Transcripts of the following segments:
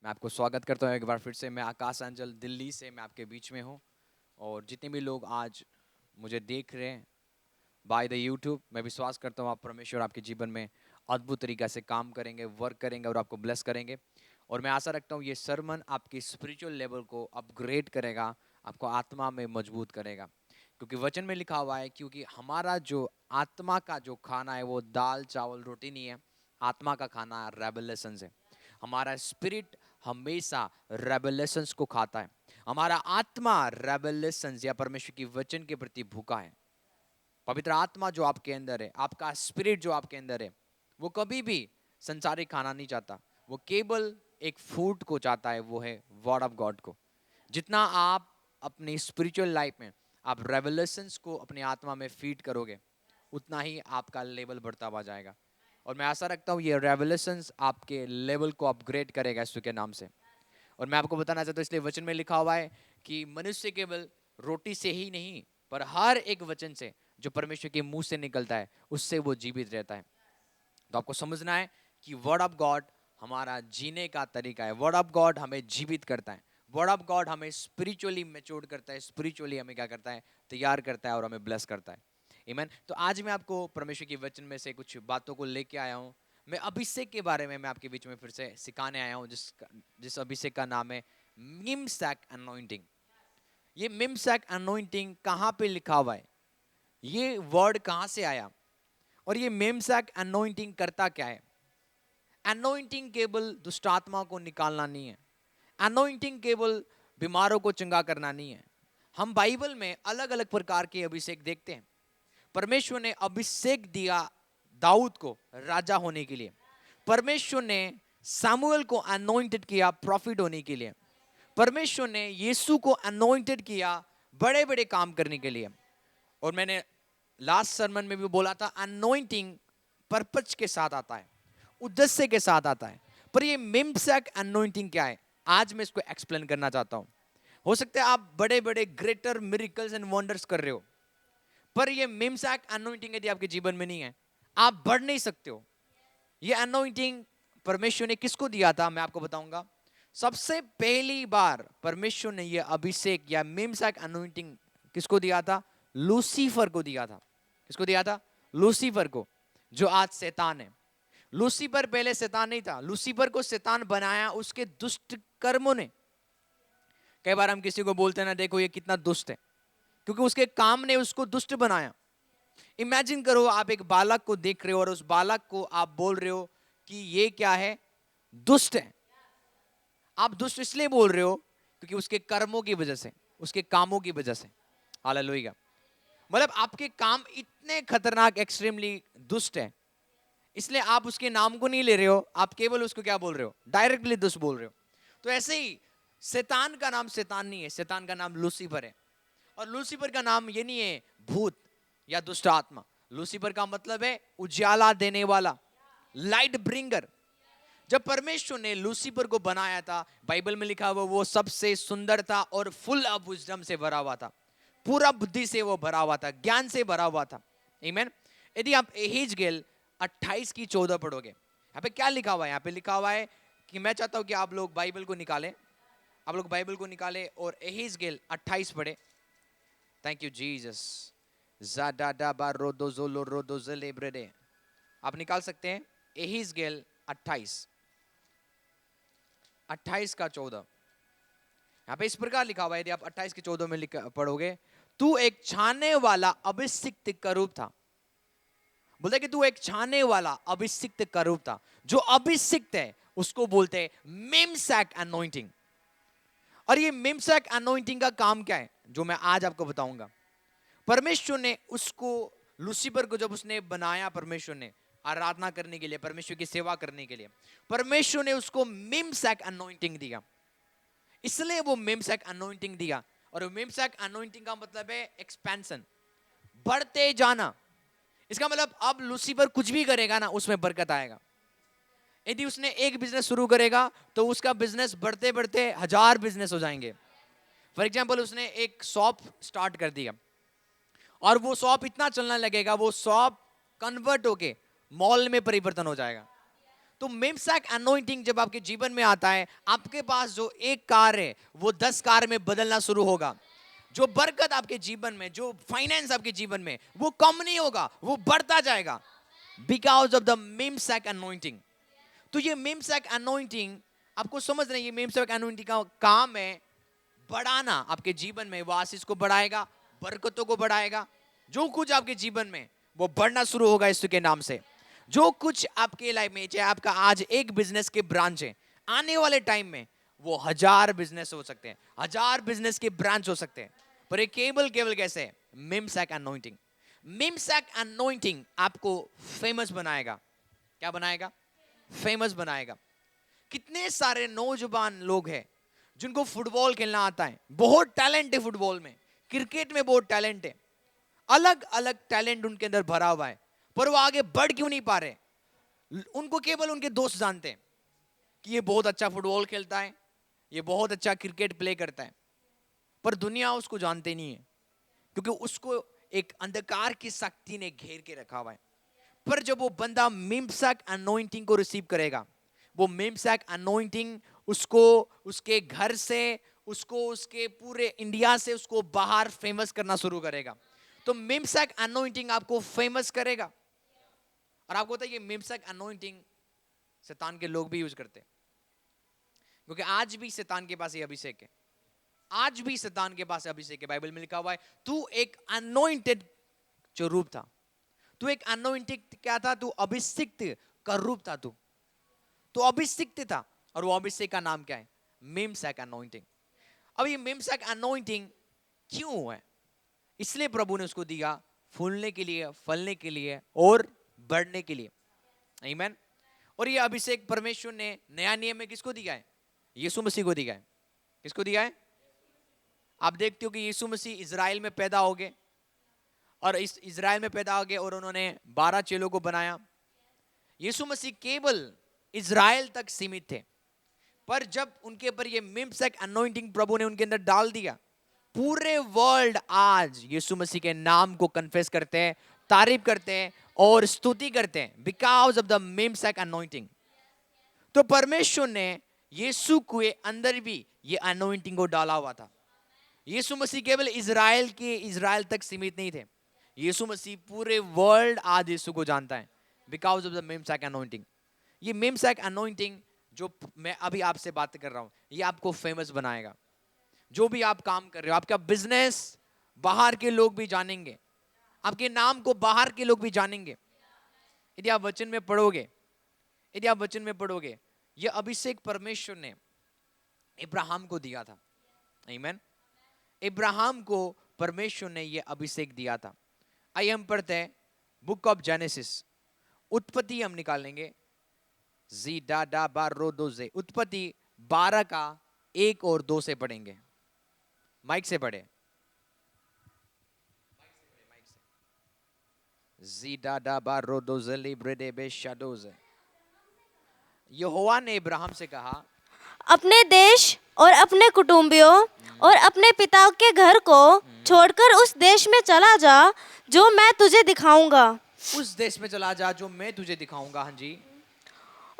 मैं आपको स्वागत करता हूँ एक बार फिर से। मैं आकाश अंजल दिल्ली से मैं आपके बीच में हूँ। और जितने भी लोग आज मुझे देख रहे हैं बाय द यूट्यूब, मैं विश्वास करता हूँ आप परमेश्वर आपके जीवन में अद्भुत तरीक़ा से काम करेंगे, वर्क करेंगे और आपको ब्लेस करेंगे। और मैं आशा रखता हूँ ये सरमन आपकी स्पिरिचुअल लेवल को अपग्रेड करेगा, आपको आत्मा में मजबूत करेगा। क्योंकि वचन में लिखा हुआ है, क्योंकि हमारा जो आत्मा का जो खाना है वो दाल चावल रोटी नहीं है, आत्मा का खाना रेवलेशन है। हमारा स्पिरिट हमेशा रेवलेशंस को खाता है। हमारा आत्मा रेवलेशंस या परमेश्वर की वचन के प्रति भूखा है। पवित्र आत्मा जो आपके अंदर है, आपका स्पिरिट जो आपके अंदर है, वो कभी भी संसारिक खाना नहीं चाहता। वो केवल एक फूड को चाहता है, वो है वर्ड ऑफ गॉड को। जितना आप अपनी स्पिरिचुअल लाइफ में आप रेवलेशंस को अपनी आत्मा में फीड करोगे, उतना ही आपका लेवल बढ़ता हुआ जाएगा। और मैं आशा रखता हूँ ये रेवलेशंस आपके लेवल को अपग्रेड करेगा यीशु के नाम से। और मैं आपको बताना चाहता हूँ, इसलिए वचन में लिखा हुआ है कि मनुष्य केवल रोटी से ही नहीं, पर हर एक वचन से जो परमेश्वर के मुंह से निकलता है उससे वो जीवित रहता है। तो आपको समझना है कि वर्ड ऑफ गॉड हमारा जीने का तरीका है। वर्ड ऑफ गॉड हमें जीवित करता है। वर्ड ऑफ गॉड हमें स्पिरिचुअली मैच्योर करता है, स्पिरिचुअली हमें क्या करता है, तैयार करता है और हमें ब्लेस करता है। आमीन। तो आज मैं आपको परमेश्वर के वचन में से कुछ बातों को लेके आया हूँ। मैं अभिषेक के बारे में मैं आपके बीच में फिर से सिखाने आया हूँ, जिस अभिषेक का नाम है मिमसैक अनॉइंटिंग। ये मिमसैक अनॉइंटिंग कहाँ पे लिखा हुआ है, ये वर्ड कहाँ से आया और ये मिमसैक अनॉइंटिंग करता क्या है। अनॉइंटिंग केवल दुष्ट आत्मा को निकालना नहीं है। अनॉइंटिंग केवल बीमारों को चंगा करना नहीं है। हम बाइबल में अलग अलग प्रकार के अभिषेक देखते हैं। परमेश्वर ने अभिषेक दिया दाऊद को राजा होने के लिए। परमेश्वर ने सामुएल को अनॉइंटेड किया प्रॉफिट होने के लिए। परमेश्वर ने यीशु को अनॉइंटेड किया बड़े बड़े काम करने के लिए। और मैंने लास्ट सरमन में भी बोला था, अनॉइंटिंग पर्पज के साथ आता है, उद्देश्य के साथ आता है। पर ये मिमसैक अनॉइंटिंग क्या है, आज मैं इसको एक्सप्लेन करना चाहता हूं। हो सकता है आप बड़े बड़े ग्रेटर मिरेकल्स एंड वंडर्स कर रहे हो, पर ये मिमसैक अनॉइंटिंग यदि आपके जीवन में नहीं है, आप बढ़ नहीं सकते हो। ये अनॉइंटिंग परमेश्वर ने किसको दिया था, मैं आपको बताऊंगा। सबसे पहली बार परमेश्वर ने ये अभिषेक या मिमसैक अनॉइंटिंग किसको दिया था, लूसीफर को दिया था। किसको दिया था, लूसीफर को, जो आज शैतान है। लूसीफर पहले शैतान नहीं था, लूसीफर को शैतान बनाया उसके दुष्ट कर्मों ने। कई बार हम किसी को बोलते हैं ना, देखो ये कितना दुष्ट है, क्योंकि उसके काम ने उसको दुष्ट बनाया। इमेजिन करो, आप एक बालक को देख रहे हो और उस बालक को आप बोल रहे हो कि ये क्या है, दुष्ट है। आप दुष्ट इसलिए बोल रहे हो क्योंकि उसके कर्मों की वजह से, उसके कामों की वजह से। हालेलुया। मतलब आपके काम इतने खतरनाक, एक्सट्रीमली दुष्ट है, इसलिए आप उसके नाम को नहीं ले रहे हो, आप केवल उसको क्या बोल रहे हो, डायरेक्टली दुष्ट बोल रहे हो। तो ऐसे ही शैतान का नाम शैतान नहीं है, शैतान का नाम लूसीफर है। और लूसीफर का नाम ये नहीं है भूत या दुष्ट आत्मा। लूसीफर का मतलब है उजाला देने वाला, लाइट ब्रिंगर। जब परमेश्वर ने लूसीफर को बनाया था, बाइबल में लिखा हुआ वो सबसे सुंदर था और फुल ऑफ विजडम से भरा हुआ था, पूरा बुद्धि से वो भरा हुआ था, ज्ञान से भरा हुआ था। आमीन। यदि आप एहेजकेल 28 की 14 पढ़ोगे, यहाँ पे क्या लिखा हुआ है, यहाँ पे लिखा हुआ है कि मैं चाहता हूं कि आप लोग बाइबल को निकालें, आप लोग बाइबल को निकालें और एहेजकेल 28 पढ़े। Thank you Jesus. आप निकाल सकते हैं एहेजकेल 28 का 14। यहाँ पे इस प्रकार लिखा हुआ है, यदि आप 28 के 14 में पढ़ोगे, तू एक छाने वाला अभिषिक्त करूब था। बोलते कि तू एक छाने वाला अभिषिक्त करूब था। जो अभिषिक्त है उसको बोलते हैं मिमसैक अनॉइंटिंग। और ये मिमसैक अनॉइंटिंग का काम क्या है, जो मैं आज आपको बताऊंगा। परमेश्वर ने उसको, लूसीफर को जब उसने बनाया, परमेश्वर ने आराधना करने के लिए, परमेश्वर की सेवा करने के लिए, परमेश्वर ने उसको मिमसैक अनॉइंटिंग दिया। इसलिए वो मिमसैक अनॉइंटिंग दिया। और मिमसैक अनॉइंटिंग का मतलब है एक्सपेंशन, बढ़ते जाना। इसका मतलब अब लूसीफर कुछ भी करेगा ना, उसमें बरकत आएगा। यदि उसने एक बिजनेस शुरू करेगा तो उसका बिजनेस बढ़ते बढ़ते 1000 बिजनेस हो जाएंगे। फॉर एग्जाम्पल, उसने एक शॉप स्टार्ट कर दिया और वो शॉप इतना चलने लगेगा, वो शॉप कन्वर्ट होके मॉल में परिवर्तन हो जाएगा। तो मिमसैक अनॉइंटिंग जब आपके जीवन में आता है, आपके पास जो एक कार है वो 10 कार में बदलना शुरू होगा। जो बरकत आपके जीवन में, जो फाइनेंस आपके जीवन में, वो कम नहीं होगा, वो बढ़ता जाएगा, बिकॉज ऑफ द मिमसैक अनॉइंटिंग। तो ये मिमसैक अनॉइंटिंग आपको समझ रहे हैं, ये मिमसैक अनॉइंटिंग का काम है बढ़ाना आपके जीवन में। वो आशीष को बढ़ाएगा, बरकतों को बढ़ाएगा। जो कुछ आपके जीवन में वो बढ़ना शुरू होगा यीशु के नाम से। जो कुछ आपके लाइफ में, चाहे आपका आज एक बिजनेस के ब्रांच है, आने वाले टाइम में वो 1000 बिजनेस हो सकते हैं, 1000 बिजनेस के ब्रांच हो सकते हैं। पर ये केवल कैसे? मिमसैक अनॉइंटिंग। मिमसैक अनॉइंटिंग आपको फेमस बनाएगा। क्या बनाएगा? फेमस बनाएगा। कितने सारे नौजवान लोग हैं जिनको फुटबॉल खेलना आता है, बहुत टैलेंट है फुटबॉल में, क्रिकेट में बहुत टैलेंट है, अलग अलग टैलेंट उनके अंदर भरा हुआ है, पर वो आगे बढ़ क्यों नहीं पा रहे? उनको केवल उनके दोस्त जानते हैं कि ये बहुत अच्छा फुटबॉल खेलता है, ये बहुत अच्छा क्रिकेट प्ले करता है, पर दुनिया उसको जानते नहीं है, क्योंकि उसको एक अंधकार की शक्ति ने घेर के रखा हुआ है। पर जब वो बंदा मिमसैक अनॉइंटिंग को रिसीव करेगा, वो मिमसैक अनॉइंटिंग उसको उसके घर से, उसको उसके पूरे इंडिया से उसको बाहर फेमस करना शुरू करेगा। तो मिमसैक अनॉइंटिंग आपको फेमस करेगा। और आपको पता है ये मिमसैक अनॉइंटिंग शैतान के लोग भी यूज करते हैं, क्योंकि आज भी शैतान के पास ये अभिषेक है, आज भी शैतान के पास अभिषेक है। बाइबल में लिखा हुआ है, तू एक अनॉइंटेड जो रूप था, तू एक अनॉइंटेड क्या था? तू अभिषिक्त का रूप था। तू अभिषिक्त था, और वो अभिषेक का नाम क्या है? मिमसैक अनॉइंटिंग। अब ये मिमसैक अनॉइंटिंग क्यों है? इसलिए प्रभु ने उसको दिया फूलने के लिए, फलने के लिए और बढ़ने के लिए। आमीन। और ये अभिषेक परमेश्वर ने नया नियम में किसको दिया है? यीशु मसीह को दिया है। किसको दिया है? आप देखते हो कि यीशु मसीह इजराइल में पैदा हो गए, और इस इजराइल में पैदा हो गए और उन्होंने 12 चेलों को बनाया। यीशु मसीह केवल इजराइल तक सीमित थे, पर जब उनके ऊपर ये मिमसैक अनॉइंटिंग प्रभु ने उनके अंदर डाल दिया, पूरे वर्ल्ड आज यीशु मसीह के नाम को कन्फेस करते हैं, तारीफ करते हैं और स्तुति करते हैं, बिकॉज ऑफ द मिमसैक अनॉइंटिंग। तो परमेश्वर ने यीशु के अंदर भी ये अनॉइंटिंग को डाला हुआ था। यीशु मसीह केवल इजराइल तक सीमित नहीं थे, यीशु मसीह पूरे वर्ल्ड आज यीशु को जानता है, बिकॉज ऑफ द मिमसैक अनॉइंटिंग। ये मिमसैक अनॉइंटिंग जो मैं अभी आपसे बात कर रहा हूं, ये आपको फेमस बनाएगा। जो भी आप काम कर रहे हो, आपका बिजनेस बाहर के लोग भी जानेंगे, आपके नाम को बाहर के लोग भी जानेंगे, यदि आप वचन में पढ़ोगे। यदि आप वचन में पढ़ोगे, ये अभिषेक परमेश्वर ने इब्राहिम को दिया था। आमीन। इब्राहिम को परमेश्वर ने ये अभिषेक दिया था। आइए हम पढ़ते हैं बुक ऑफ जेनेसिस, उत्पत्ति हम निकालेंगे। जी डा डा बार रो दो जे, उत्पत्ति 12 का 1 और 2 से पढ़ेंगे। माइक से पढ़े, जी डा डा बार रो दो जे लिब्रे दे बे शाडोज। यहोवा ने इब्राहिम से कहा, अपने देश और अपने कुटुंबियों और अपने पिता के घर को छोड़कर उस देश में चला जा जो मैं तुझे दिखाऊंगा। उस देश में चला जा जो मैं तुझे दिखाऊंगा। हाँ जी।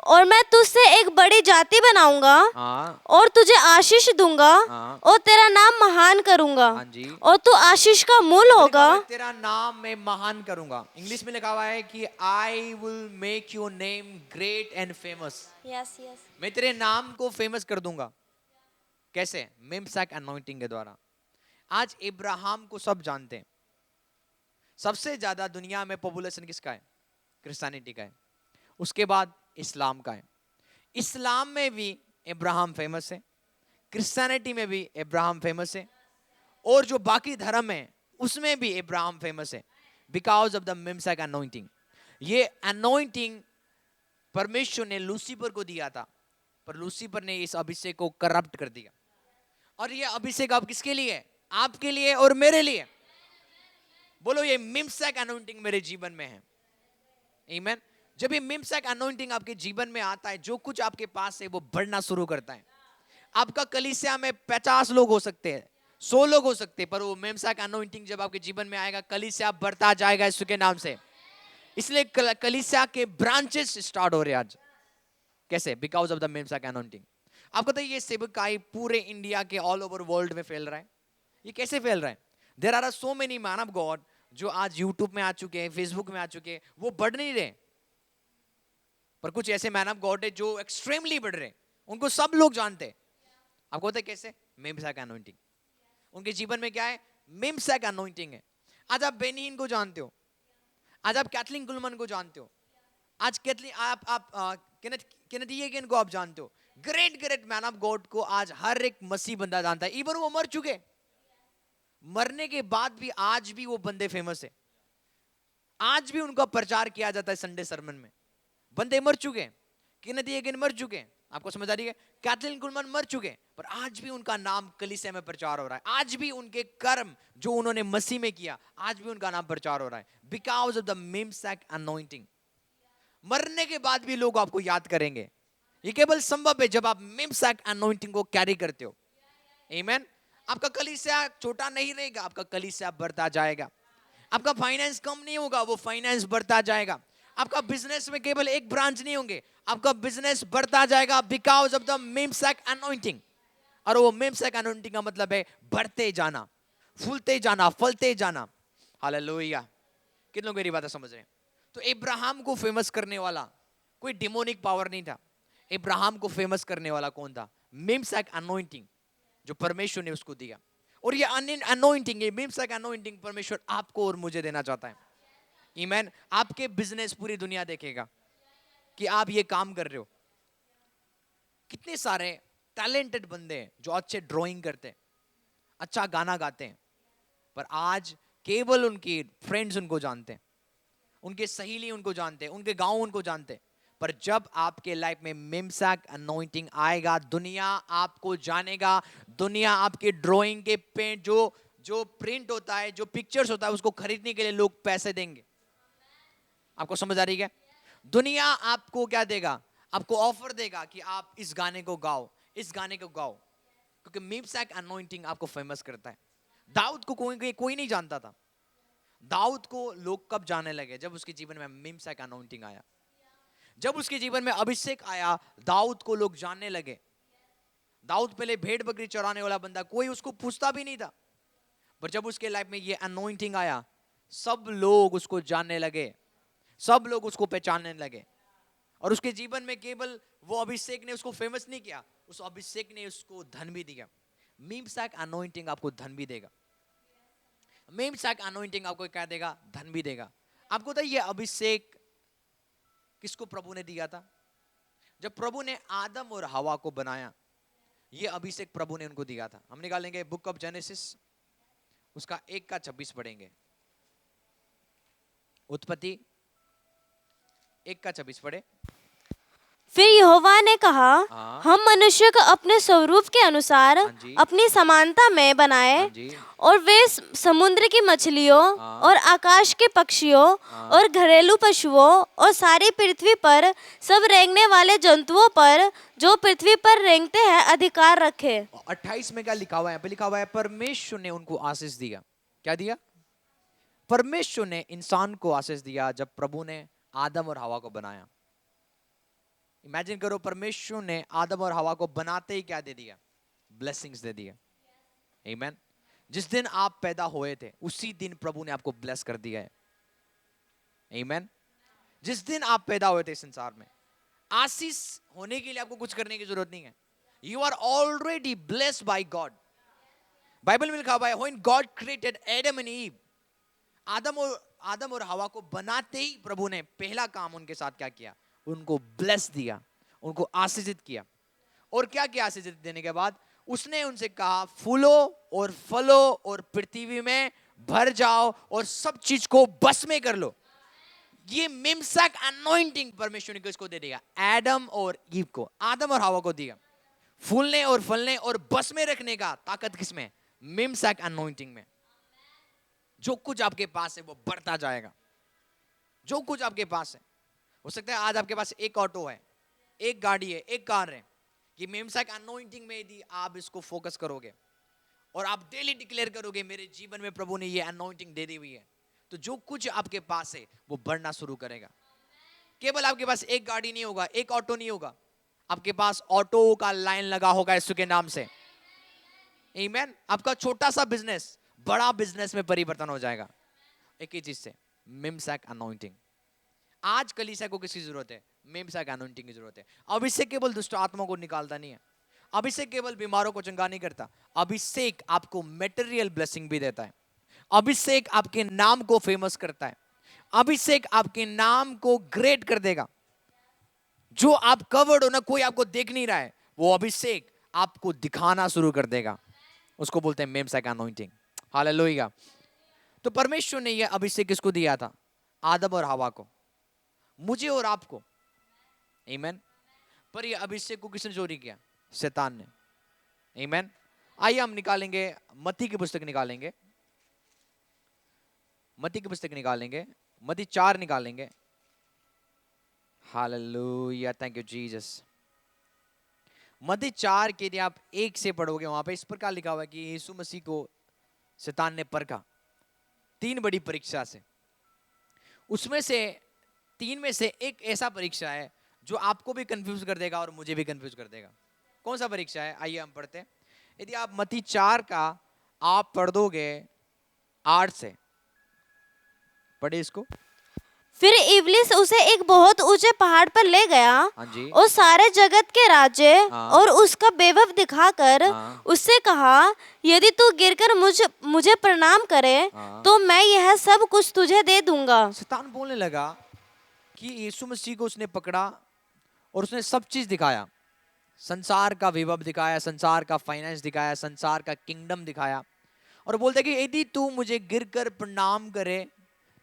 और मैं तुझसे एक बड़ी जाति बनाऊंगा हाँ। और तुझे आशीष दूंगा हाँ। और तेरा नाम महान करूंगा। हाँ जी। और तू आशीष का मूल होगा। तेरा नाम मैं महान करूंगा। इंग्लिश में लिखा हुआ है कि I will make your name great and famous. Yes yes. मैं तेरे नाम को फेमस कर दूंगा। कैसे? मिमसैक अनॉइंटिंग के द्वारा। आज इब्राहिम को सब जानते हैं। सबसे ज्यादा दुनिया में पॉपुलेशन किसका है? क्रिश्चियनिटी का है। उसके बाद इस्लाम का है। इस्लाम में भी इब्राहिम फेमस है, क्रिश्चियनिटी में भी इब्राहिम फेमस है, और जो बाकी धर्म है उसमें भी इब्राहिम फेमस है, बिकॉज ऑफ द मिमसैक अनॉइंटिंग। ये अनॉइंटिंग परमेश्वर ने लूसीफर को दिया था, पर लूसीफर ने इस अभिषेक को करप्ट कर दिया। और ये अभिषेक अब किसके लिए है? आपके लिए और मेरे लिए। बोलो, ये मिमसैक अनॉइंटिंग मेरे जीवन में है। आमीन। जब ये मिमसैक अनॉइंटिंग आपके जीवन में आता है, जो कुछ आपके पास है वो बढ़ना शुरू करता है। आपका कलीसिया में 50 लोग हो सकते हैं, 100 लोग हो सकते हैं, पर वो मिमसैक अनॉइंटिंग जब आपके जीवन में आएगा, कलीसिया बढ़ता जाएगा यीशु के नाम से। इसलिए कलीसिया के ब्रांचेस स्टार्ट हो रहे हैं आज। कैसे? बिकॉज ऑफ द मिमसैक अनॉइंटिंग। आपको बताइए ये सेवकाई पूरे इंडिया के ऑल ओवर वर्ल्ड में फैल रहा है। ये कैसे फैल रहा है? There are so many man of God जो आज यूट्यूब में आ चुके हैं, फेसबुक में आ चुके हैं, वो बढ़ नहीं रहे, पर कुछ ऐसे मैन ऑफ गॉड है जो एक्सट्रीमली बढ़ रहे हैं, उनको सब लोग जानते हैं। आपको पता है कैसे? मिमसैक अनॉइंटिंग। उनके जीवन में क्या है? मिमसैक अनॉइंटिंग है। आज आप बेनी हिन को जानते हो, आज आप कैथलीन कुलमन को जानते हो, आज कैथलीन आप केनेथ हीगन को आप जानते हो। Great great man of God को आज हर एक मसीह बंदा जानता है। इवन वो मर चुके, मरने के बाद भी आज भी वो बंदे फेमस है, आज भी उनका प्रचार किया जाता है संडे सरमन में। बंदे मर चुके, केनेथ हीगन मर चुके, आपको समझ आ रही है? कैथलीन कुलमन मर चुके, पर आज भी उनका नाम कलीसिया में प्रचार हो रहा है। आज भी उनके कर्म जो उन्होंने मसीह में किया, आज भी उनका नाम प्रचार हो रहा है, बिकॉज ऑफ द मिमसैक अनॉइंटिंग। मरने के बाद भी लोग आपको याद करेंगे। ये केवल संभव है जब आप मिमसैक अनॉइंटिंग को कैरी करते हो। आमीन। आपका कलीसिया छोटा नहीं रहेगा, आपका कलीसिया बढ़ता जाएगा। आपका फाइनेंस कम नहीं होगा, वो फाइनेंस बढ़ता जाएगा। आपका बिजनेस में केवल एक ब्रांच नहीं होंगे, आपका बिजनेस बढ़ता जाएगा बिकॉज ऑफ द मिमसैक अनॉइंटिंग। और वो मिमसैक अनॉइंटिंग का मतलब है बढ़ते जाना, फूलते जाना, फलते जाना। हालेलुया। कितने लोग मेरी बात समझ रहे हैं? तो इब्राहिम को फेमस करने वाला कोई डिमोनिक पावर नहीं था। इब्राहिम को फेमस करने वाला कौन था? मिमसैक अनॉइंटिंग जो परमेश्वर ने उसको दिया। और ये अनॉइंटिंग, ये मिमसैक अनॉइंटिंग परमेश्वर आपको और मुझे देना चाहता है। आमीन। आपके बिजनेस पूरी दुनिया देखेगा कि आप ये काम कर रहे हो। कितने सारे टैलेंटेड बंदे हैं जो अच्छे ड्राइंग करते हैं, अच्छा गाना गाते हैं, पर आज केवल उनके फ्रेंड्स उनको जानते हैं, उनके सहेली उनको जानते हैं, उनके गांव उनको जानते हैं। पर जब आपके लाइफ में मिमसैक अनॉइंटिंग आएगा, दुनिया आपको जानेगा। दुनिया आपके ड्राइंग के पेंट जो प्रिंट होता है, जो पिक्चर्स होता है, उसको खरीदने के लिए लोग पैसे देंगे। आपको समझ आ रही है? दुनिया आपको क्या देगा? आपको ऑफर देगा कि आप इस गाने को गाओ, इस गाने को गाओ, क्योंकि मिमसैक अनॉइंटिंग आपको फेमस करता है। दाऊद को कोई नहीं जानता था। दाऊद को लोग कब जानने लगे? जब उसके जीवन में मिमसैक अनॉइंटिंग आया, जब उसके जीवन में अभिषेक आया, दाऊद को लोग जानने लगे। दाऊद पहले भेड़ बकरी चराने वाला बंदा, कोई उसको पूछता भी नहीं था, पर जब उसके लाइफ में ये अनॉइंटिंग आया, सब लोग उसको जानने लगे, सब लोग उसको पहचानने लगे। और उसके जीवन में केवल वो अभिषेक ने उसको फेमस नहीं किया, उस अभिषेक ने उसको धन भी दिया। मिमसैक अनॉइंटिंग आपको धन भी देगा। मिमसैक अनॉइंटिंग आपको क्या देगा? धन भी देगा। आपको तो ये अभिषेक किसको प्रभु ने दिया था? जब प्रभु ने आदम और हवा को बनाया, ये अभिषेक प्रभु ने उनको दिया था। हम निकालेंगे बुक ऑफ जेनेसिस, उसका 1:26 पढ़ेंगे। उत्पत्ति 1:26 पढ़े। फिर यहोवा ने कहा, हाँ। हम मनुष्य को अपने स्वरूप के अनुसार हाँ जी। अपनी समानता में बनाए, हाँ जी। और वे समुद्र की मछलियों हाँ। और आकाश के पक्षियों हाँ। और घरेलू पशुओं और सारी पृथ्वी पर सब रेंगने वाले जंतुओं पर जो पृथ्वी पर रेंगते हैं अधिकार रखे। 28 में क्या लिखा हुआ है? यहाँ पे लिखा हुआ है परमेश्वर ने उनको आशीष दिया। क्या दिया? परमेश्वर ने इंसान को आशीष दिया जब प्रभु ने आदम और हवा को बनाया। इमेजिन करो, परमेश्वर ने आदम और हवा को बनाते ही क्या दे दिया? ब्लेसिंग्स दे दिया। आमीन। जिस दिन आप पैदा हुए थे उसी दिन प्रभु ने आपको ब्लेस कर दिया है। आमीन। जिस दिन आप पैदा हुए थे संसार में, आशीष होने के लिए आपको कुछ करने की जरूरत नहीं है। You are already blessed by God. Bible में लिखा हुआ है, when God created Adam and Eve, आदम और हवा को बनाते ही प्रभु ने पहला काम उनके साथ क्या किया? उनको ब्लेस दिया, उनको आशीषित किया। और क्या किया आशीषित देने के बाद? उसने उनसे कहा, फूलो और फलो और पृथ्वी में भर जाओ और सब चीज को बस में कर लो। ये मिमसैक अनॉइंटिंग परमेश्वर ने किसको दे दिया? एडम और ईव को, आदम और हवा को दिया। फूलने और फलने और बस में रखने का ताकत किसमें? मिमसैक अनॉइंटिंग में। जो कुछ आपके पास है वो बढ़ता जाएगा। जो कुछ आपके पास है, हो सकता है आज आपके पास एक ऑटो है, एक गाड़ी है, एक कार है। ये मिमसैक अनॉइंटिंग में यदि आप इसको फोकस करोगे और आप डेली डिक्लेयर करोगे, मेरे जीवन में प्रभु ने ये अनॉइंटिंग दे दी हुई है, तो जो कुछ आपके पास है वो बढ़ना शुरू करेगा। केवल आपके पास एक गाड़ी नहीं होगा, एक ऑटो नहीं होगा, आपके पास ऑटो का लाइन लगा होगा यीशु के नाम से। आमीन। आपका छोटा सा बिजनेस बड़ा बिजनेस में परिवर्तन हो जाएगा एक ही चीज से, मिमसैक अनॉइंटिंग। आज कलीसिया को किसकी जरूरत है? मिमसैक अनॉइंटिंग की जरूरत है। अभिषेक केवल दुष्ट आत्मा को निकालता नहीं है, अभिषेक केवल बीमारों को चंगा नहीं करता, अभिषेक आपको मटेरियल ब्लेसिंग भी देता है, अभिषेक आपके नाम को फेमस करता है, अभिषेक आपके नाम को ग्रेट कर देगा। जो आप कवर्ड हो ना, कोई आपको देख नहीं रहा है, वो अभिषेक आपको दिखाना शुरू कर देगा। उसको बोलते हैं मिमसैक अनॉइंटिंग। हालेलुया। तो परमेश्वर ने यह अभिषेक किसको दिया था? आदम और हवा को, मुझे और आपको। आमीन। पर यह अभिषेक को किसने चोरी किया? शैतान ने। आमीन। आइए हम निकालेंगे मत्ती की पुस्तक, निकालेंगे मत्ती की पुस्तक, निकालेंगे मत्ती 4 निकालेंगे। Hallelujah, thank you Jesus. मत्ती 4 के यदि आप 1 से पढ़ोगे, वहां पे इस प्रकार लिखा हुआ है कि यीशु मसीह को शैतान ने परखा 3 बड़ी परीक्षा से। उसमें से 3 में से एक ऐसा परीक्षा है जो आपको भी कंफ्यूज कर देगा और मुझे भी कंफ्यूज कर देगा। कौन सा परीक्षा है? आइए हम पढ़ते हैं। यदि आप मत्ती 4 का आप पढ़ दोगे 8 से, पढ़े इसको। फिर इब्लिस उसे एक बहुत ऊंचे पहाड़ पर ले गया हाँ जी। और सारे जगत के राज्य हाँ। और उसका वैभव दिखाकर हाँ। उससे कहा, यदि तू गिरकर मुझे प्रणाम करे हाँ। तो मैं यह सब कुछ तुझे दे दूंगा। शैतान बोलने लगा कि यीशु मसीह को उसने पकड़ा और उसने सब चीज दिखाया, संसार का वैभव दिखाया, संसार का फाइनेंस दिखाया, संसार का किंगडम दिखाया, और बोलते कि यदि तू मुझे गिरकर प्रणाम करे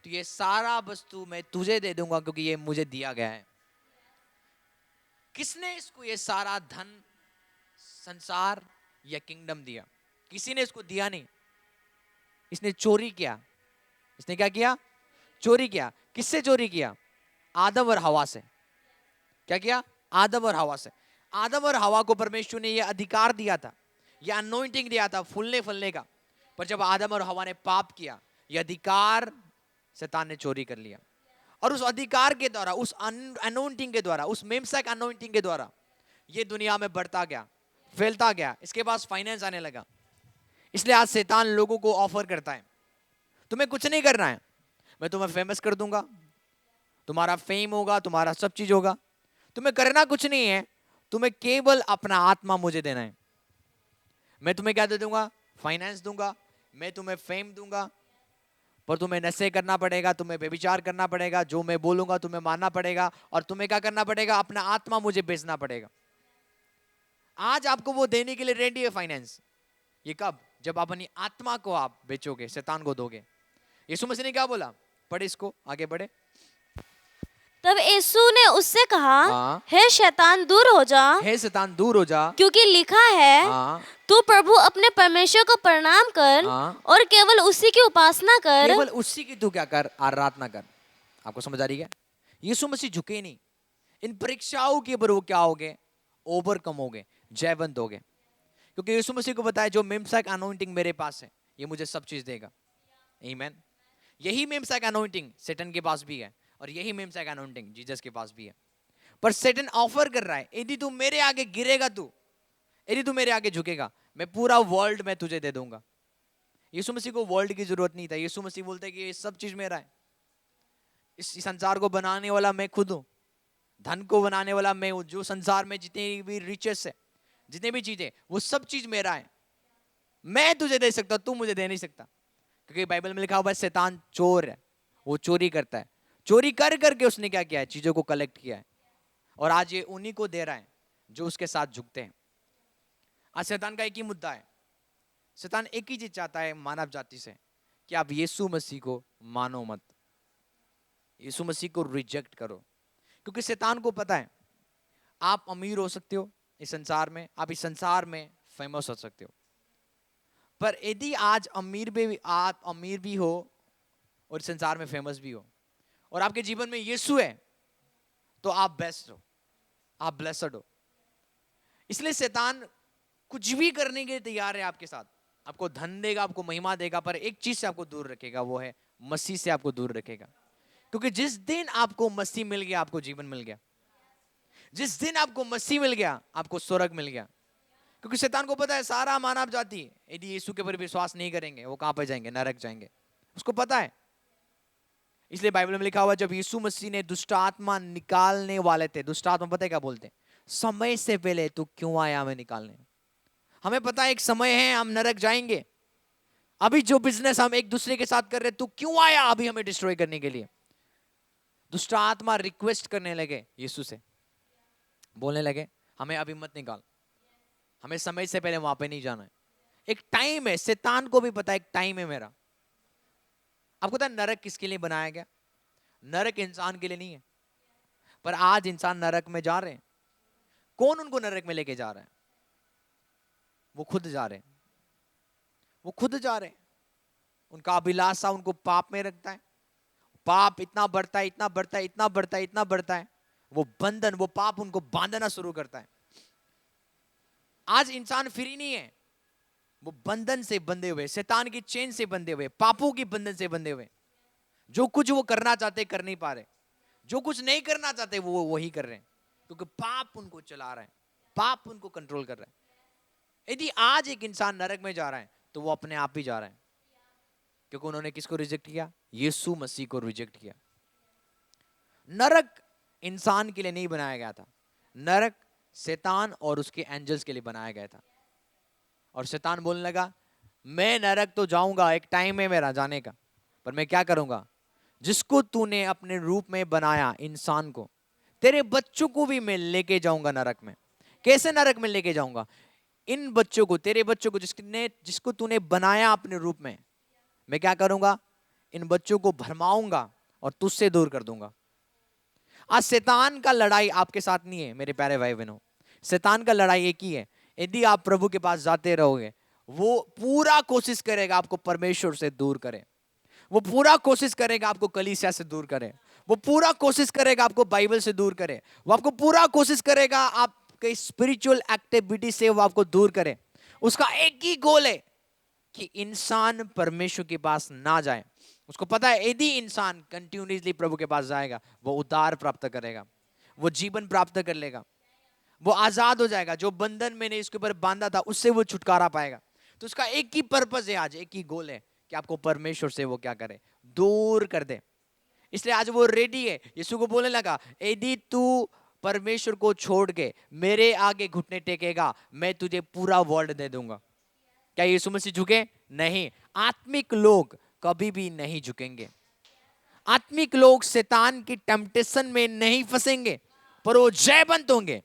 तो ये सारा वस्तु मैं तुझे दे दूंगा, क्योंकि ये मुझे दिया गया है। किसने इसको ये सारा धन, संसार या किंगडम दिया? किसी ने इसको दिया नहीं, इसने चोरी किया। इसने क्या किया? चोरी किया। किससे चोरी किया? आदम और हवा से। क्या किया? आदम और हवा से। आदम और हवा को परमेश्वर ने यह अधिकार दिया था, यह अनॉइंटिंग दिया था फूलने फलने का। पर जब आदम और हवा ने पाप किया, यह अधिकार शैतान ने चोरी कर लिया, और उस अधिकार के द्वारा, उस अनॉइंटिंग के द्वारा, उस मिमसैक अनॉइंटिंग के द्वारा ये दुनिया में बढ़ता गया, फैलता गया, इसके पास फाइनेंस आने लगा। इसलिए आज शैतान लोगों को ऑफर करता है, तुम्हें कुछ नहीं करना है, मैं तुम्हें फेमस कर दूंगा, तुम्हारा फेम होगा, तुम्हारा सब चीज होगा, तुम्हें करना कुछ नहीं है, तुम्हें केवल अपना आत्मा मुझे देना है। मैं तुम्हें क्या दे दूंगा? फाइनेंस दूंगा, मैं तुम्हें फेम दूंगा, पर तुम्हें नशे करना पड़ेगा, तुम्हें व्यभिचार करना पड़ेगा, जो मैं बोलूंगा तुम्हें मानना पड़ेगा, और तुम्हें क्या करना पड़ेगा? अपना आत्मा मुझे बेचना पड़ेगा। आज आपको वो देने के लिए रेडी है फाइनेंस। ये कब? जब अपनी आत्मा को आप बेचोगे, शैतान को दोगे। यीशु मसीह ने क्या बोला? पढ़े इसको, आगे बढ़े। तब यीशु ने उससे कहा, हाँ। हे शैतान दूर हो जा, हे शैतान दूर हो जा, क्योंकि लिखा है, हाँ। तू प्रभु अपने परमेश्वर को प्रणाम कर हाँ। और केवल उसी की उपासना कर। केवल उसी की तू क्या कर? आराधना कर। आपको समझ आ रही है? यीशु मसीह झुके नहीं। इन परीक्षाओं के ऊपर वो क्या हो गए? ओवरकम हो गए, जयवंत हो गए, क्योंकि यीशु मसीह को बताया जो मिमसैक अनॉइंटिंग मेरे पास है, ये मुझे सब चीज देगा। आमीन। यही मिमसैक अनॉइंटिंग सैटन के पास भी है, और यही मिमसैक अनॉइंटिंग जीसस के पास भी है। पर सैटन ऑफर कर रहा है, यदि तू मेरे आगे गिरेगा, यदि तू मेरे आगे झुकेगा, मैं पूरा वर्ल्ड में तुझे दे दूंगा। यीशु मसीह को वर्ल्ड की जरूरत नहीं था। यीशु मसीह बोलते हैं कि ये सब चीज मेरा है, इस संसार को बनाने वाला मैं खुद हूं, धन को बनाने वाला मैं हूं, जो संसार में जितनी भी रिचेस है, जितनी भी चीजें, वो सब चीज मेरा है। मैं तुझे दे सकता हूं, तू मुझे दे नहीं सकता, क्योंकि बाइबल में लिखा हुआ है शैतान चोर है, वो चोरी करता है। चोरी कर करके उसने क्या किया है? चीजों को कलेक्ट किया है, और आज ये उन्हीं को दे रहा है जो उसके साथ झुकते हैं। आज शैतान का एक ही मुद्दा है, शैतान एक ही चीज चाहता है मानव जाति से, कि आप यीशु मसीह को मानो मत, यीशु मसीह को रिजेक्ट करो। क्योंकि शैतान को पता है आप अमीर हो सकते हो इस संसार में, आप इस संसार में फेमस हो सकते हो, पर यदि आज आप अमीर भी हो और संसार में फेमस भी हो, और आपके जीवन में यीशु है, तो आप बेस्ट हो, आप ब्लेस्ड हो। इसलिए शैतान कुछ भी करने के लिए तैयार है आपके साथ, आपको धन देगा, आपको महिमा देगा, पर एक चीज से आपको दूर रखेगा, वो है मसीह से आपको दूर रखेगा। क्योंकि जिस दिन आपको मसीह मिल गया, आपको जीवन मिल गया। जिस दिन आपको मसीह मिल गया, आपको स्वर्ग मिल गया। क्योंकि शैतान को पता है सारा मानव जाति यदि यीशु के ऊपर विश्वास नहीं करेंगे वो कहां पर जाएंगे, नरक जाएंगे, उसको पता है। इसलिए बाइबल में लिखा हुआ जब यीशु मसीह ने दुष्ट आत्मा निकालने वाले थे, दुष्ट आत्मा पता है क्या बोलते हैं, समय से पहले तू क्यों आया हमें निकालने। हमें पता है एक समय है हम नरक जाएंगे। अभी जो बिजनेस हम एक दूसरे के साथ कर रहे, तू क्यों आया अभी हमें डिस्ट्रॉय करने के लिए। दुष्ट आत्मा रिक्वेस्ट करने लगे यीशु से, बोलने लगे हमें अभी मत निकाल, हमें समय से पहले वहां पे नहीं जाना है। एक टाइम है, शैतान को भी पता है एक टाइम है मेरा। आपको पता है नरक किसके लिए बनाया गया? नरक इंसान के लिए नहीं है, पर आज इंसान नरक में जा रहे हैं। कौन उनको नरक में लेके जा रहा है? वो खुद जा रहे हैं, वो खुद जा रहे हैं। उनका अभिलाषा उनको पाप में रखता है। पाप इतना बढ़ता है, इतना बढ़ता है, इतना बढ़ता है, इतना बढ़ता है, वो बंधन, वो पाप उनको बांधना शुरू करता है। आज इंसान फ्री नहीं है, वो बंधन से बंधे हुए, शैतान की चेन से बंधे हुए, पापों की बंधन से बंधे हुए। जो कुछ वो करना चाहते कर नहीं पा रहे, जो कुछ नहीं करना चाहते वो वही कर रहे हैं, क्योंकि पाप उनको चला रहा है, पाप उनको कंट्रोल कर रहा है। यदि आज एक इंसान नरक में जा रहा है तो वो अपने आप ही जा रहा है, क्योंकि उन्होंने किसको रिजेक्ट किया? यीशु मसीह को रिजेक्ट किया। नरक इंसान के लिए नहीं बनाया गया था, नरक शैतान और उसके एंजल्स के लिए बनाया गया था। और शैतान बोलने लगा मैं नरक तो जाऊंगा, एक टाइम है मेरा जाने का, पर मैं क्या करूंगा, जिसको तूने अपने रूप में बनाया इंसान को, तेरे बच्चों को भी मैं लेके जाऊंगा नरक में। कैसे नरक में लेके जाऊंगा? इन बच्चों को, तेरे बच्चों को जिसको तूने बनाया अपने रूप में, मैं क्या करूंगा, इन बच्चों को भरमाऊंगा और तुझसे दूर कर दूंगा। आज शैतान का लड़ाई आपके साथ नहीं है मेरे प्यारे भाई बहनों, शैतान का लड़ाई एक ही है। यदि आप प्रभु के पास जाते रहोगे, वो पूरा कोशिश करेगा आपको परमेश्वर से दूर करे, वो पूरा कोशिश करेगा आपको कलीसिया से दूर करे, वो पूरा कोशिश करेगा आपको बाइबल से दूर करे, वो आपको पूरा कोशिश करेगा आपके स्पिरिचुअल एक्टिविटी से वो आपको दूर करे। उसका एक ही गोल है कि इंसान परमेश्वर के पास ना जाए। उसको पता है यदि इंसान कंटिन्यूअसली प्रभु के पास जाएगा वो उद्धार प्राप्त करेगा, वो जीवन प्राप्त कर लेगा, वो आजाद हो जाएगा। जो बंधन मैंने इसके ऊपर बांधा था उससे वो छुटकारा पाएगा। तो उसका एक ही पर्पस है, आज एक ही गोल है कि आपको परमेश्वर से वो क्या करे, दूर कर दे। इसलिए आज वो रेडी है। यीशु को बोलने लगा यदि तू परमेश्वर को छोड़ के मेरे आगे घुटने टेकेगा मैं तुझे पूरा वर्ल्ड दे दूंगा। क्या यीशु मसीह झुके? नहीं। आत्मिक लोग कभी भी नहीं झुकेंगे। आत्मिक लोग शैतान की टेम्पटेशन में नहीं फंसेंगे, पर वो जयवंत होंगे,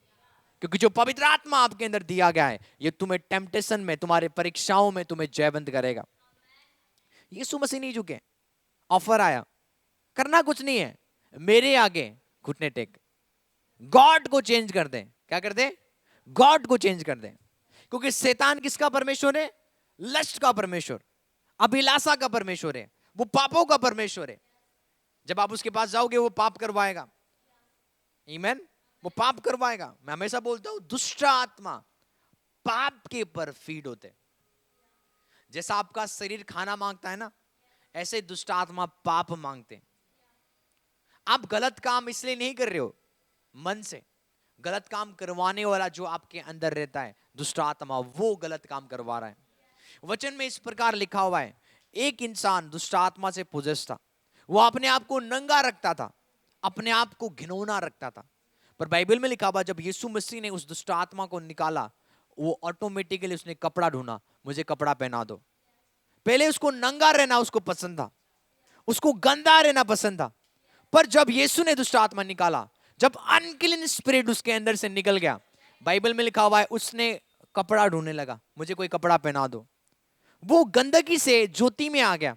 क्योंकि जो पवित्र आत्मा आपके अंदर दिया गया है ये तुम्हें टेम्पटेशन में, तुम्हारे परीक्षाओं में तुम्हें जयवंत करेगा। यीशु मसीह नहीं झुके, ऑफर आया, करना कुछ नहीं है, मेरे आगे घुटने टेक, गॉड को चेंज कर दे। क्या कर दे? गॉड को चेंज कर दे। क्योंकि शैतान किसका परमेश्वर है? लस्ट का परमेश्वर, अभिलाषा का परमेश्वर है, वो पापों का परमेश्वर है। जब आप उसके पास जाओगे वो पाप करवाएगा, आमीन, वो पाप करवाएगा। मैं हमेशा बोलता हूं दुष्ट आत्मा पाप के ऊपर फीड होते। जैसा आपका शरीर खाना मांगता है ना, ऐसे दुष्ट आत्मा पाप मांगते। आप गलत काम इसलिए नहीं कर रहे हो मन से, गलत काम करवाने वाला जो आपके अंदर रहता है दुष्ट आत्मा, वो गलत काम करवा रहा है। वचन में इस प्रकार लिखा हुआ है, एक इंसान दुष्ट आत्मा से पोजेस था, वो अपने आप को नंगा रखता था, अपने आप को घिनौना रखता था। पर बाइबल में लिखा हुआ जब यीशु मसीह ने उस दुष्ट आत्मा को निकाला, वो ऑटोमेटिकली उसने कपड़ा ढूंढा, मुझे कपड़ा पहना दो। पहले उसको नंगा रहना उसको पसंद था, उसको गंदा रहना पसंद था। पर जब यीशु ने दुष्ट आत्मा निकाला, जब अनक्लीन स्पिरिट उसके अंदर से निकल गया, बाइबल में लिखा हुआ है उसने कपड़ा ढूंढने लगा, मुझे कोई कपड़ा पहना दो। वो गंदगी से ज्योति में आ गया,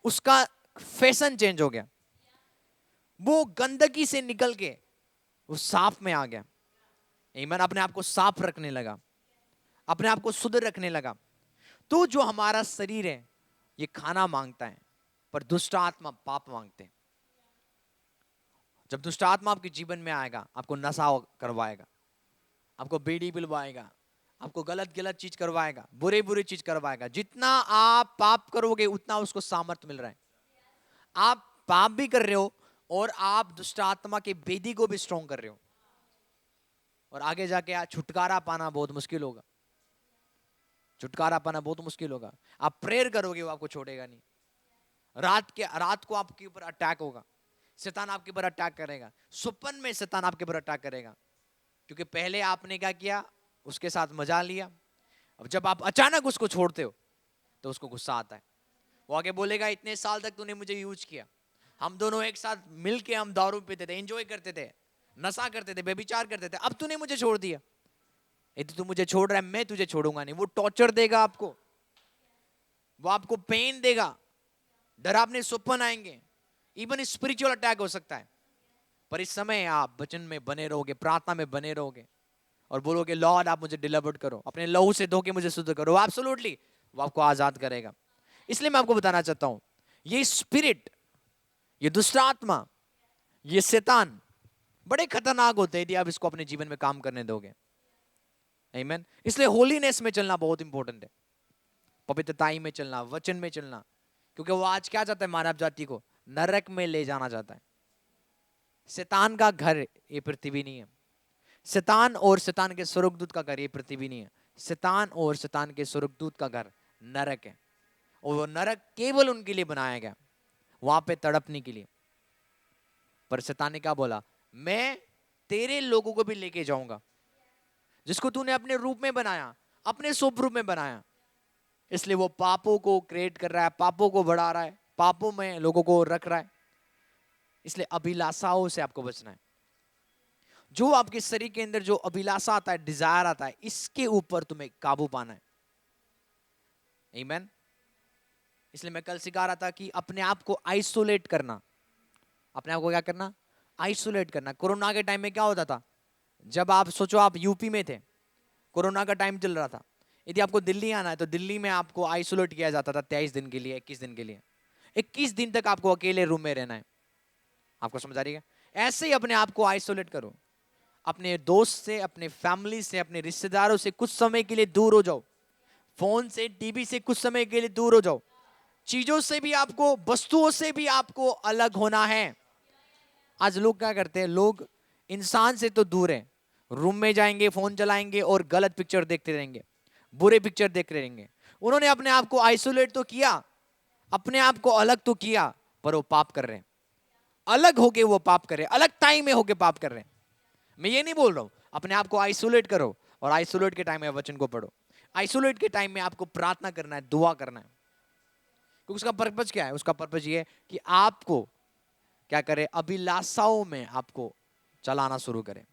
उसका फैशन चेंज हो गया, वो गंदगी से निकल के वो साफ में आ गया। ईमान, अपने आप को साफ रखने लगा, अपने आप को शुद्ध रखने लगा। तो जो हमारा शरीर है ये खाना मांगता है, पर दुष्ट आत्मा पाप मांगते हैं। जब दुष्ट आत्मा आपके जीवन में आएगा, आपको नशा करवाएगा, आपको बीड़ी पिलवाएगा, आपको गलत गलत चीज करवाएगा, बुरे बुरे चीज करवाएगा। जितना आप पाप करोगे उतना उसको सामर्थ्य मिल रहा है। आप पाप भी कर रहे हो और आप दुष्ट आत्मा के बेदी को भी स्ट्रॉन्ग कर रहे हो। और आगे जाके छुटकारा पाना बहुत मुश्किल होगा। छुटकारा पाना बहुत मुश्किल होगा। आप प्रेयर करोगे, वो आपको छोड़ेगा नहीं। रात को आपके ऊपर अटैक होगा, शैतान आपके ऊपर अटैक करेगा, स्वप्न में शैतान आपके ऊपर अटैक करेगा, क्योंकि पहले आपने क्या किया, उसके साथ मजा लिया। अब जब आप अचानक उसको छोड़ते हो तो उसको गुस्सा आता है। वो आगे बोलेगा, इतने साल तक तूने मुझे यूज किया, हम दोनों एक साथ मिलके हम दारू पीते थे, एंजॉय करते थे, नशा करते थे, बेविचार करते थे, अब तूने मुझे छोड़ दिया। यदि तू मुझे छोड़ रहा है, मैं तुझे छोड़ूंगा नहीं। वो टॉर्चर देगा आपको, वो आपको पेन देगा, डरावने स्वप्न आएंगे, इवन स्पिरिचुअल अटैक हो सकता है। पर इस समय आप वचन में बने रहोगे, प्रार्थना में बने रहोगे और बोलोगे, लॉर्ड आप मुझे डिलीवर करो, अपने लहू से धो के मुझे शुद्ध करो, एब्सोल्युटली वो आपको आजाद करेगा। इसलिए मैं आपको बताना चाहता हूं, ये स्पिरिट, ये दुष्ट आत्मा, ये शैतान बड़े खतरनाक होते हैं यदि आप इसको अपने जीवन में काम करने दोगे। आमीन। इसलिए होलीनेस में चलना बहुत इंपॉर्टेंट है, पवित्रताई में चलना, वचन में चलना, क्योंकि वो आज क्या चाहता है, मानव जाति को नरक में ले जाना चाहता है। शैतान का घर ये पृथ्वी नहीं है, शैतान और शैतान के स्वर्गदूत का घर ये पृथ्वी नहीं है। शैतान और शैतान के स्वर्गदूत का घर नरक है, और वो नरक केवल उनके लिए बनाया गया, वहां पे तड़पने के लिए। पर शैतान ने क्या बोला, मैं तेरे लोगों को भी लेके जाऊंगा, जिसको तूने अपने रूप में बनाया, अपने स्वरूप में बनाया। इसलिए वो पापों को क्रिएट कर रहा है, पापों को बढ़ा रहा है, पापों में लोगों को रख रहा है। इसलिए अभिलाषाओं से आपको बचना है। जो आपके शरीर के अंदर जो अभिलाषा आता है, डिजायर आता है, इसके ऊपर तुम्हें काबू पाना है। आमीन। इसलिए मैं कल सिखा रहा था कि अपने आप को आइसोलेट करना, अपने आप को क्या करना, आइसोलेट करना। कोरोना के टाइम में क्या होता था, जब आप सोचो आप यूपी में थे, कोरोना का टाइम चल रहा था, यदि आपको दिल्ली आना है तो दिल्ली में आपको आइसोलेट किया जाता था 23 दिन के लिए, 21 दिन के लिए। 21 दिन तक आपको अकेले रूम में रहना है। आपको समझ आ रही है? ऐसे ही अपने आप को आइसोलेट करो, अपने दोस्त से, अपने फैमिली से, अपने रिश्तेदारों से कुछ समय के लिए दूर हो जाओ, फोन से, टीवी से कुछ समय के लिए दूर हो जाओ। चीजों से भी आपको, वस्तुओं से भी आपको अलग होना है। आज लोग क्या करते हैं, लोग इंसान से तो दूर है, रूम में जाएंगे, फोन चलाएंगे और गलत पिक्चर देखते रहेंगे, बुरे पिक्चर देखते रहेंगे। उन्होंने अपने आप को आइसोलेट तो किया, अपने आप को अलग तो किया, पर वो पाप कर रहे हैं। अलग होके वो पाप कर रहे हैं, अलग टाइम में होके पाप कर रहे हैं। मैं ये नहीं बोल रहा हूं, अपने आप को आइसोलेट करो, और आइसोलेट के टाइम में वचन को पढ़ो। आइसोलेट के टाइम में आपको प्रार्थना करना है, दुआ करना है, क्योंकि उसका पर्पज क्या है? उसका पर्पज ये है कि आपको क्या करे, अभिलाषाओं में आपको चलाना शुरू करे।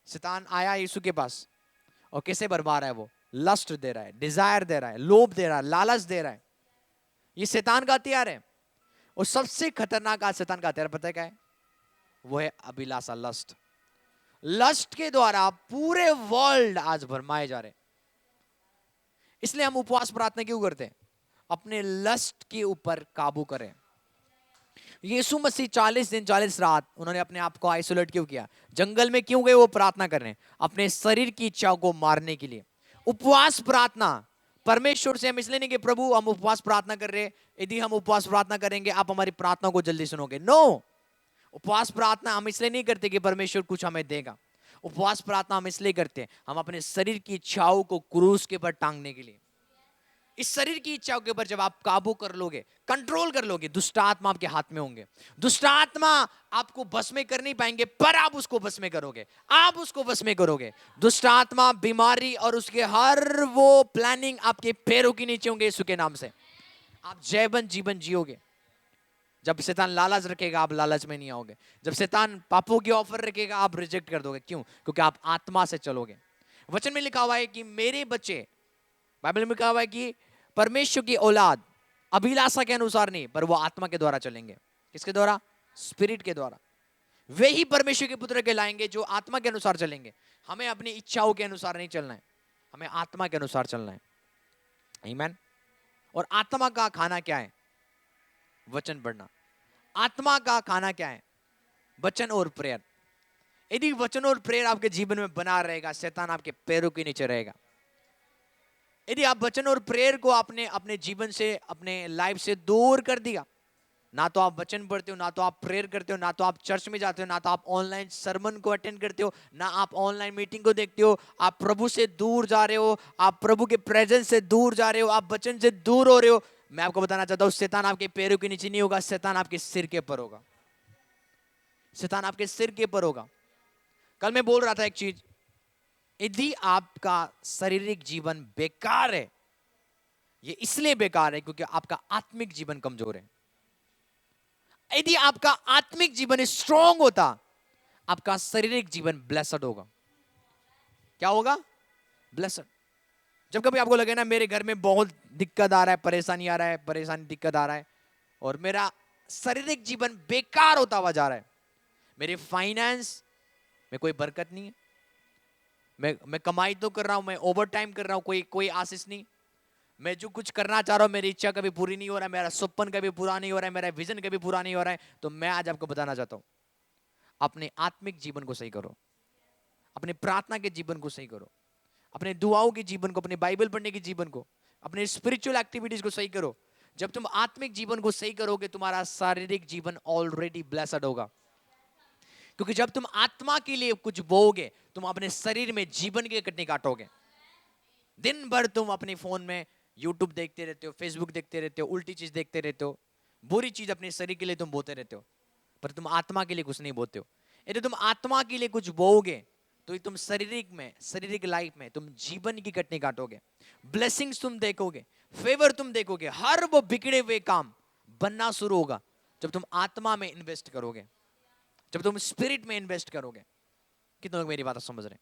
शैतान आया यीशु के पास और कैसे बरबा रहा है, वो लस्ट दे रहा है, डिजायर दे रहा है, लोभ दे रहा है, लालच दे रहा है। ये शैतान का हथियार है, और सबसे खतरनाक आज शैतान का हथियार पता है क्या है? वो है अभिलाषा, लस्ट। लस्ट के द्वारा पूरे वर्ल्ड आज भरमाए जा रहे हैं। इसलिए हम उपवास प्रार्थना क्यों करते हैं? अपने लस्ट के ऊपर काबू करें। यीशु मसीह 40 दिन 40 रात उन्होंने अपने आप को आइसोलेट क्यों किया? जंगल में क्यों गए? वो प्रार्थना कर रहे हैं अपने शरीर की इच्छाओं को मारने के लिए। उपवास प्रार्थना परमेश्वर से हम इसलिए नहीं कि प्रभु हम उपवास प्रार्थना कर रहे हैं, यदि हम उपवास प्रार्थना करेंगे आप हमारी प्रार्थना को जल्दी सुनोगे। नो, उपवास प्रार्थना हम इसलिए नहीं करते कि परमेश्वर कुछ हमें देगा। उपवास प्रार्थना हम इसलिए करते हैं, हम अपने शरीर की इच्छाओं को क्रूस के ऊपर टांगने के लिए। इस शरीर की इच्छाओं के ऊपर जब आप काबू कर लोगे, कंट्रोल कर लोगे, दुष्ट आत्मा आपके हाथ में होंगे। दुष्ट आत्मा आपको बस में कर नहीं पाएंगे, पर आप उसको बस में करोगे, आप उसको बस में करोगे। दुष्ट आत्मा, बीमारी और उसके हर वो प्लानिंग आपके पैरों के नीचे होंगे। यीशु के नाम से आप जयवंत जीवन जियोगे। जब शैतान लालच रखेगा, आप लालच में नहीं आओगे। जब शैतान पापों की ऑफर रखेगा, आप रिजेक्ट कर दोगे। क्यों? क्योंकि आप आत्मा से चलोगे। वचन में लिखा हुआ है कि मेरे बच्चे, बाइबल में लिखा हुआ है कि परमेश्वर की औलाद अभिलाषा के अनुसार नहीं, पर वो आत्मा के द्वारा चलेंगे। किसके द्वारा? स्पिरिट के द्वारा। वे ही परमेश्वर के पुत्र कहलाएंगे जो आत्मा के अनुसार चलेंगे। हमें अपनी इच्छाओं के अनुसार नहीं चलना है, हमें आत्मा के अनुसार चलना है। आमीन। और आत्मा का खाना क्या है? वचन पढ़ना। आत्मा का खाना क्या है? वचन और प्रेयर। यदि वचन और प्रेयर आपके जीवन में बना रहेगा, शैतान आपके पैरों के नीचे रहेगा। यदि आप वचन और प्रेयर को अपने जीवन से, अपने लाइफ से दूर कर दिया, ना तो आप वचन पढ़ते हो, ना तो आप प्रेयर करते हो, ना तो आप चर्च में जाते हो, ना तो आप ऑनलाइन सरमन को अटेंड करते हो, ना आप ऑनलाइन मीटिंग को देखते हो। आप प्रभु से दूर जा रहे हो, आप प्रभु के प्रेजेंस से दूर जा रहे हो, आप वचन से दूर हो रहे हो। मैं आपको बताना चाहता हूँ, शैतान आपके पैरों के नीचे नहीं होगा, शैतान आपके सिर के ऊपर होगा। शैतान आपके सिर के ऊपर होगा। कल मैं बोल रहा था एक चीज, यदि आपका शारीरिक जीवन बेकार है, ये इसलिए बेकार है क्योंकि आपका आत्मिक जीवन कमजोर है। यदि आपका आत्मिक जीवन स्ट्रांग होता, आपका शारीरिक जीवन ब्लेसड होगा। क्या होगा? ब्लेसड। जब कभी आपको लगे ना मेरे घर में बहुत दिक्कत आ रहा है, परेशानी आ रहा है, परेशानी दिक्कत आ रहा है, और मेरा शारीरिक जीवन बेकार होता हुआ जा रहा है, मेरे फाइनेंस में कोई बरकत नहीं है, मैं कमाई तो कर रहा हूं, मैं ओवर टाइम कर रहा हूं, कोई कोई आशीष नहीं, मैं जो कुछ करना चाह रहा हूं मेरी इच्छा कभी पूरी नहीं हो रहा है, मेरा सपन कभी पूरा नहीं हो रहा है, मेरा विजन कभी पूरा नहीं हो रहा है, तो मैं आज आपको बताना चाहता हूं, अपने आत्मिक जीवन को सही करो, अपने प्रार्थना के जीवन को सही करो, अपने दुआओं के जीवन को, अपने बाइबल पढ़ने के जीवन को, अपने स्पिरिचुअल एक्टिविटीज को सही करो। जब तुम आत्मिक जीवन को सही करोगे, तुम्हारा शारीरिक जीवन ऑलरेडी ब्लेसड होगा। क्योंकि जब तुम आत्मा के लिए कुछ बोओगे, तुम अपने शरीर में जीवन के कटनी काटोगे। दिन भर तुम अपने फोन में यूट्यूब देखते रहते हो, फेसबुक देखते रहते हो, उल्टी चीज देखते रहते हो, बुरी चीज अपने शरीर के लिए तुम बोते रहते हो, पर तुम आत्मा के लिए कुछ नहीं बोते हो। यदि तुम आत्मा के लिए कुछ बोओगे, तो तुम शारीरिक लाइफ में तुम जीवन की कटनी काटोगे, ब्लेसिंग्स तुम देखोगे, फेवर तुम देखोगे, हर वो बिगड़े हुए काम बनना शुरू होगा जब तुम आत्मा में इन्वेस्ट करोगे, जब तुम स्पिरिट में इन्वेस्ट करोगे। कितने लोग मेरी बात समझ रहे हैं?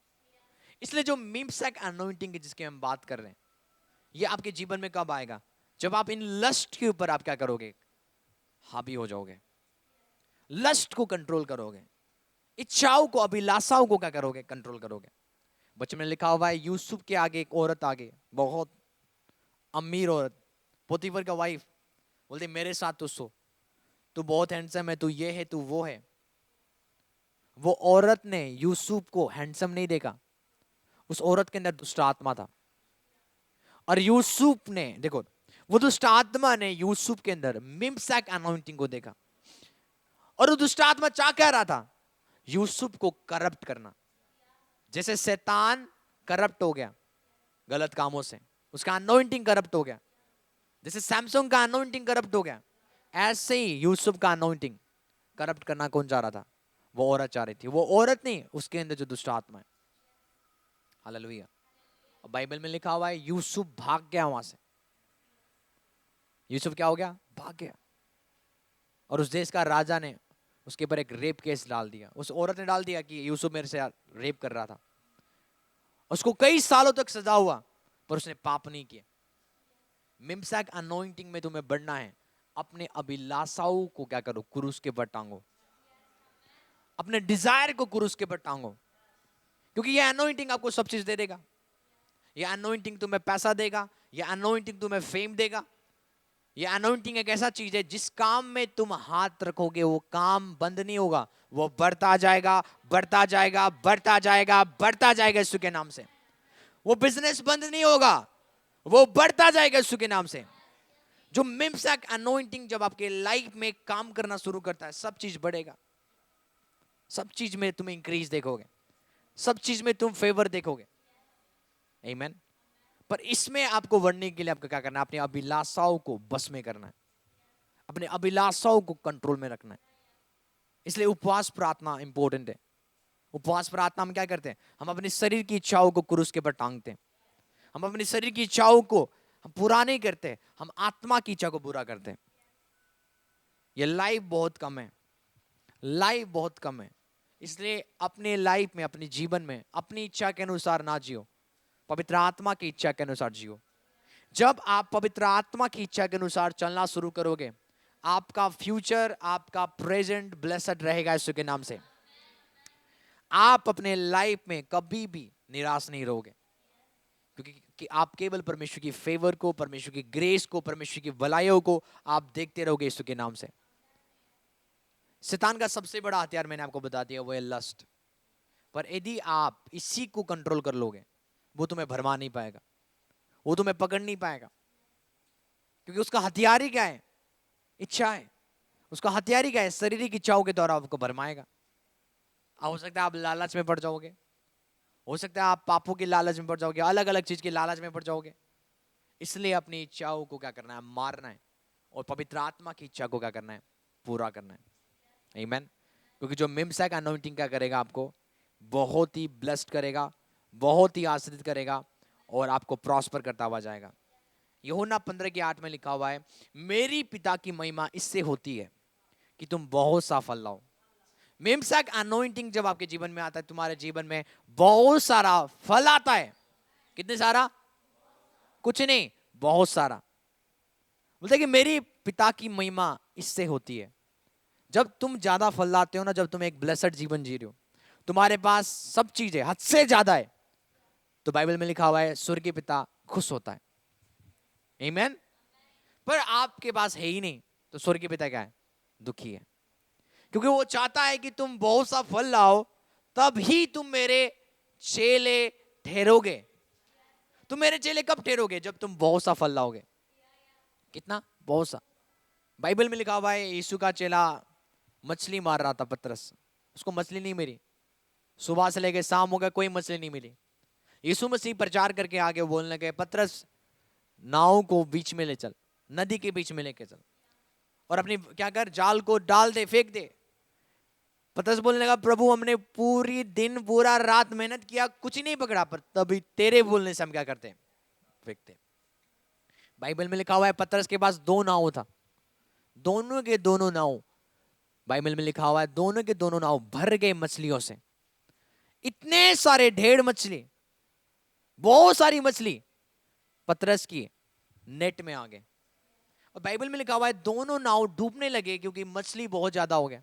इसलिए जो मिमसेक अनॉइंटिंग की जिसकी हम बात कर रहे हैं, ये आपके जीवन में कब आएगा? जब आप इन लस्ट के ऊपर आप क्या करोगे? हावी हो जाओगे, लस्ट को कंट्रोल करोगे, इच्छाओं को, अभिलाषाओं को क्या करोगे? कंट्रोल करोगे। बचपन में लिखा हुआ है, यूसुफ के आगे एक औरत आगे, बहुत अमीर औरत, पोतीफर का वाइफ, बोलती मेरे साथ तू सो, तू बहुत हैंडसम है, तू ये है, तू वो है। वो औरत ने यूसुफ को हैंडसम नहीं देखा, उस औरत के अंदर दुष्ट आत्मा था। और यूसुफ ने, देखो, वो दुष्ट आत्मा ने यूसुफ के अंदर मिमसेक अनॉइंटिंग को देखा, और वो दुष्ट आत्मा चाह क्या रहा था? यूसुफ को करप्ट करना। जैसे शैतान करप्ट हो गया गलत कामों से, उसका अनॉइंटिंग करप्ट हो गया, जैसे सैमसंग का अनॉइंटिंग करप्ट हो गया, ऐसे ही यूसुफ का अनॉइंटिंग करप्ट करना कौन चाह रहा था? वो औरत चाह रही थी। वो औरत नहीं, उसके अंदर जो दुष्ट आत्मा है। हालेलुया। बाइबल में लिखा हुआ है, यूसुफ भाग गया वहां से। यूसुफ क्या हो गया? भाग गया। और उस देश का राजा ने उसके ऊपर एक रेप केस डाल दिया, उस औरत ने डाल दिया कि यूसुफ मेरे से रेप कर रहा था। उसको कई सालों तक सजा हुआ, पर उसने पाप नहीं किया। मिमसेक अनॉइंटिंग में तुम्हें बढ़ना है, अपने अभिलाषाओं को क्या करो? क्रूस के ऊपर टांगो, अपने डिजायर को क्रूस के ऊपर टांगो, क्योंकि ये अनॉइंटिंग आपको सब चीज दे देगा। ये अनॉइंटिंग तुम्हें पैसा देगा, ये अनॉइंटिंग तुम्हें फेम देगा। ये अनॉइंटिंग एक ऐसा चीज है, जिस काम में तुम हाथ रखोगे वो काम बंद नहीं होगा, वो बढ़ता जाएगा, बढ़ता जाएगा, बढ़ता जाएगा, बढ़ता जाएगा यीशु के नाम से। वो बिजनेस बंद नहीं होगा, वो बढ़ता जाएगा यीशु के नाम से। जो मिमसेक अनॉइंटिंग जब आपके लाइफ में काम करना शुरू करता है, सब चीज बढ़ेगा, सब चीज में तुम इंक्रीज देखोगे, सब चीज में तुम फेवर देखोगे। आमीन। पर इसमें आपको बढ़ने के लिए आपको क्या करना है? अपनी अभिलाषाओं को बस में करना है, अपने अभिलाषाओं को कंट्रोल में रखना है। इसलिए उपवास प्रार्थना इंपॉर्टेंट है। उपवास प्रार्थना हम क्या करते हैं? हम अपने शरीर की इच्छाओं को क्रूस के ऊपर टांगते हैं। हम अपने शरीर की इच्छाओं को हम पूरा नहीं करते, हम आत्मा की इच्छा को पूरा करते हैं। ये लाइफ बहुत कम है, लाइफ बहुत कम है। इसलिए अपने लाइफ में, अपने जीवन में अपनी इच्छा के अनुसार ना जियो, पवित्र आत्मा की इच्छा के अनुसार जियो। जब आप पवित्र आत्मा की इच्छा के अनुसार चलना शुरू करोगे, आपका फ्यूचर, आपका प्रेजेंट ब्लेसड रहेगा यीशु के नाम से। आप अपने लाइफ में कभी भी निराश नहीं रहोगे, क्योंकि आप केवल परमेश्वर की फेवर को, परमेश्वर की ग्रेस को, परमेश्वर की भलाइयों को आप देखते रहोगे यीशु के नाम से। शैतान का सबसे बड़ा हथियार मैंने आपको बता दिया, वो है लस्ट। पर यदि आप इसी को कंट्रोल कर लोगे, वो तुम्हें भरमा नहीं पाएगा, वो तुम्हें पकड़ नहीं पाएगा, क्योंकि उसका हथियार ही क्या है? इच्छा है। उसका हथियार ही क्या है? शारीरिक इच्छाओं के द्वारा आपको भरमाएगा। हो सकता है आप लालच में पड़ जाओगे, हो सकता है आप पापों के लालच में पड़ जाओगे, अलग अलग चीज के लालच में पड़ जाओगे। इसलिए अपनी इच्छाओं को क्या करना है? मारना है, और पवित्र आत्मा की इच्छा को क्या करना है? पूरा करना है। आमीन। क्योंकि जो मिमसैक अनॉइंटिंग क्या करेगा? आपको बहुत ही ब्लेस्ड करेगा, बहुत ही आशीर्वादित करेगा, और आपको प्रॉस्पर करता हुआ जाएगा। यूहन्ना 15:8 में लिखा हुआ है, मेरी पिता की महिमा इससे होती है कि तुम बहुत सा फल लाओ। मिमसैक अनॉइंटिंग जब आपके जीवन में आता है, तुम्हारे जीवन में बहुत सारा फल आता है। कितने सारा? कुछ नहीं, बहुत सारा। बोलते कि मेरी पिता की महिमा इससे होती है। जब तुम ज्यादा फल लाते हो ना, जब तुम एक ब्लेसड जीवन जी रहे हो, तुम्हारे पास सब चीजें हद से ज्यादा है, तो बाइबल में लिखा हुआ है स्वर्गीय पिता खुश होता है। आमीन। पर आपके पास है ही नहीं, तो स्वर्गीय पिता क्या है? दुखी है। क्योंकि वो चाहता है कि तुम बहुत सा फल लाओ, तब ही तुम मेरे चेले ठहरोगे। तुम मेरे चेले कब ठहरोगे? जब तुम बहुत सा फल लाओगे। कितना? बहुत सा। बाइबल में लिखा हुआ है यीशु का चेला मछली मार रहा था, पतरस, उसको मछली नहीं मिली। सुबह से लेके शाम हो गया, कोई मछली नहीं मिली। यीशु मसीह प्रचार करके आगे बोलने लगे, पतरस नाव को बीच में ले चल, नदी के बीच में लेके चल, और अपनी क्या कर? जाल को डाल दे, फेंक दे। पतरस बोलने लगा, प्रभु हमने पूरी दिन पूरा रात मेहनत किया, कुछ ही नहीं पकड़ा, पर तभी तेरे बोलने से हम क्या करते? फेंकते। बाइबल में लिखा हुआ है पतरस के पास 2 नाव था, दोनों के दोनों नाव, बाइबल में लिखा हुआ है दोनों के दोनों नाव भर गए मछलियों से। इतने सारे ढेर मछली, बहुत सारी मछली पतरस की नेट में आ गए। और बाइबल में लिखा हुआ है दोनों नाव डूबने लगे, क्योंकि मछली बहुत ज्यादा हो गया।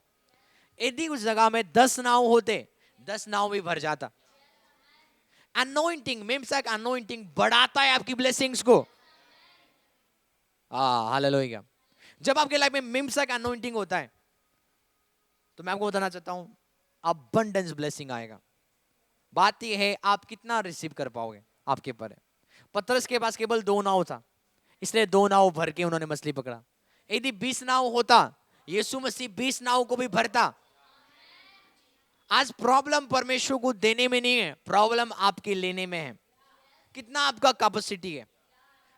यदि उस जगह में 10 नाव होते, 10 नाव भी भर जाता। अनॉइंटिंग, मिमसैक अनॉइंटिंग बढ़ाता है आपकी ब्लेसिंग्स को। हालेलुया। जब आपके लाइफ में मिमसैक अनॉइंटिंग होता है, तो मैं आपको बताना चाहता हूं, अबंडेंस ब्लेसिंग आएगा। बात यह है आप कितना रिसीव कर पाओगे, आपके ऊपर है। पतरस के पास केवल 2 नाव था, इसलिए 2 नाव भर के उन्होंने मछली पकड़ा। यदि 20 नाव होता, यीशु मसीह 20 नाव को भी भरता। आज प्रॉब्लम परमेश्वर को देने में नहीं है, प्रॉब्लम आपके लेने में है। कितना आपका कैपेसिटी है,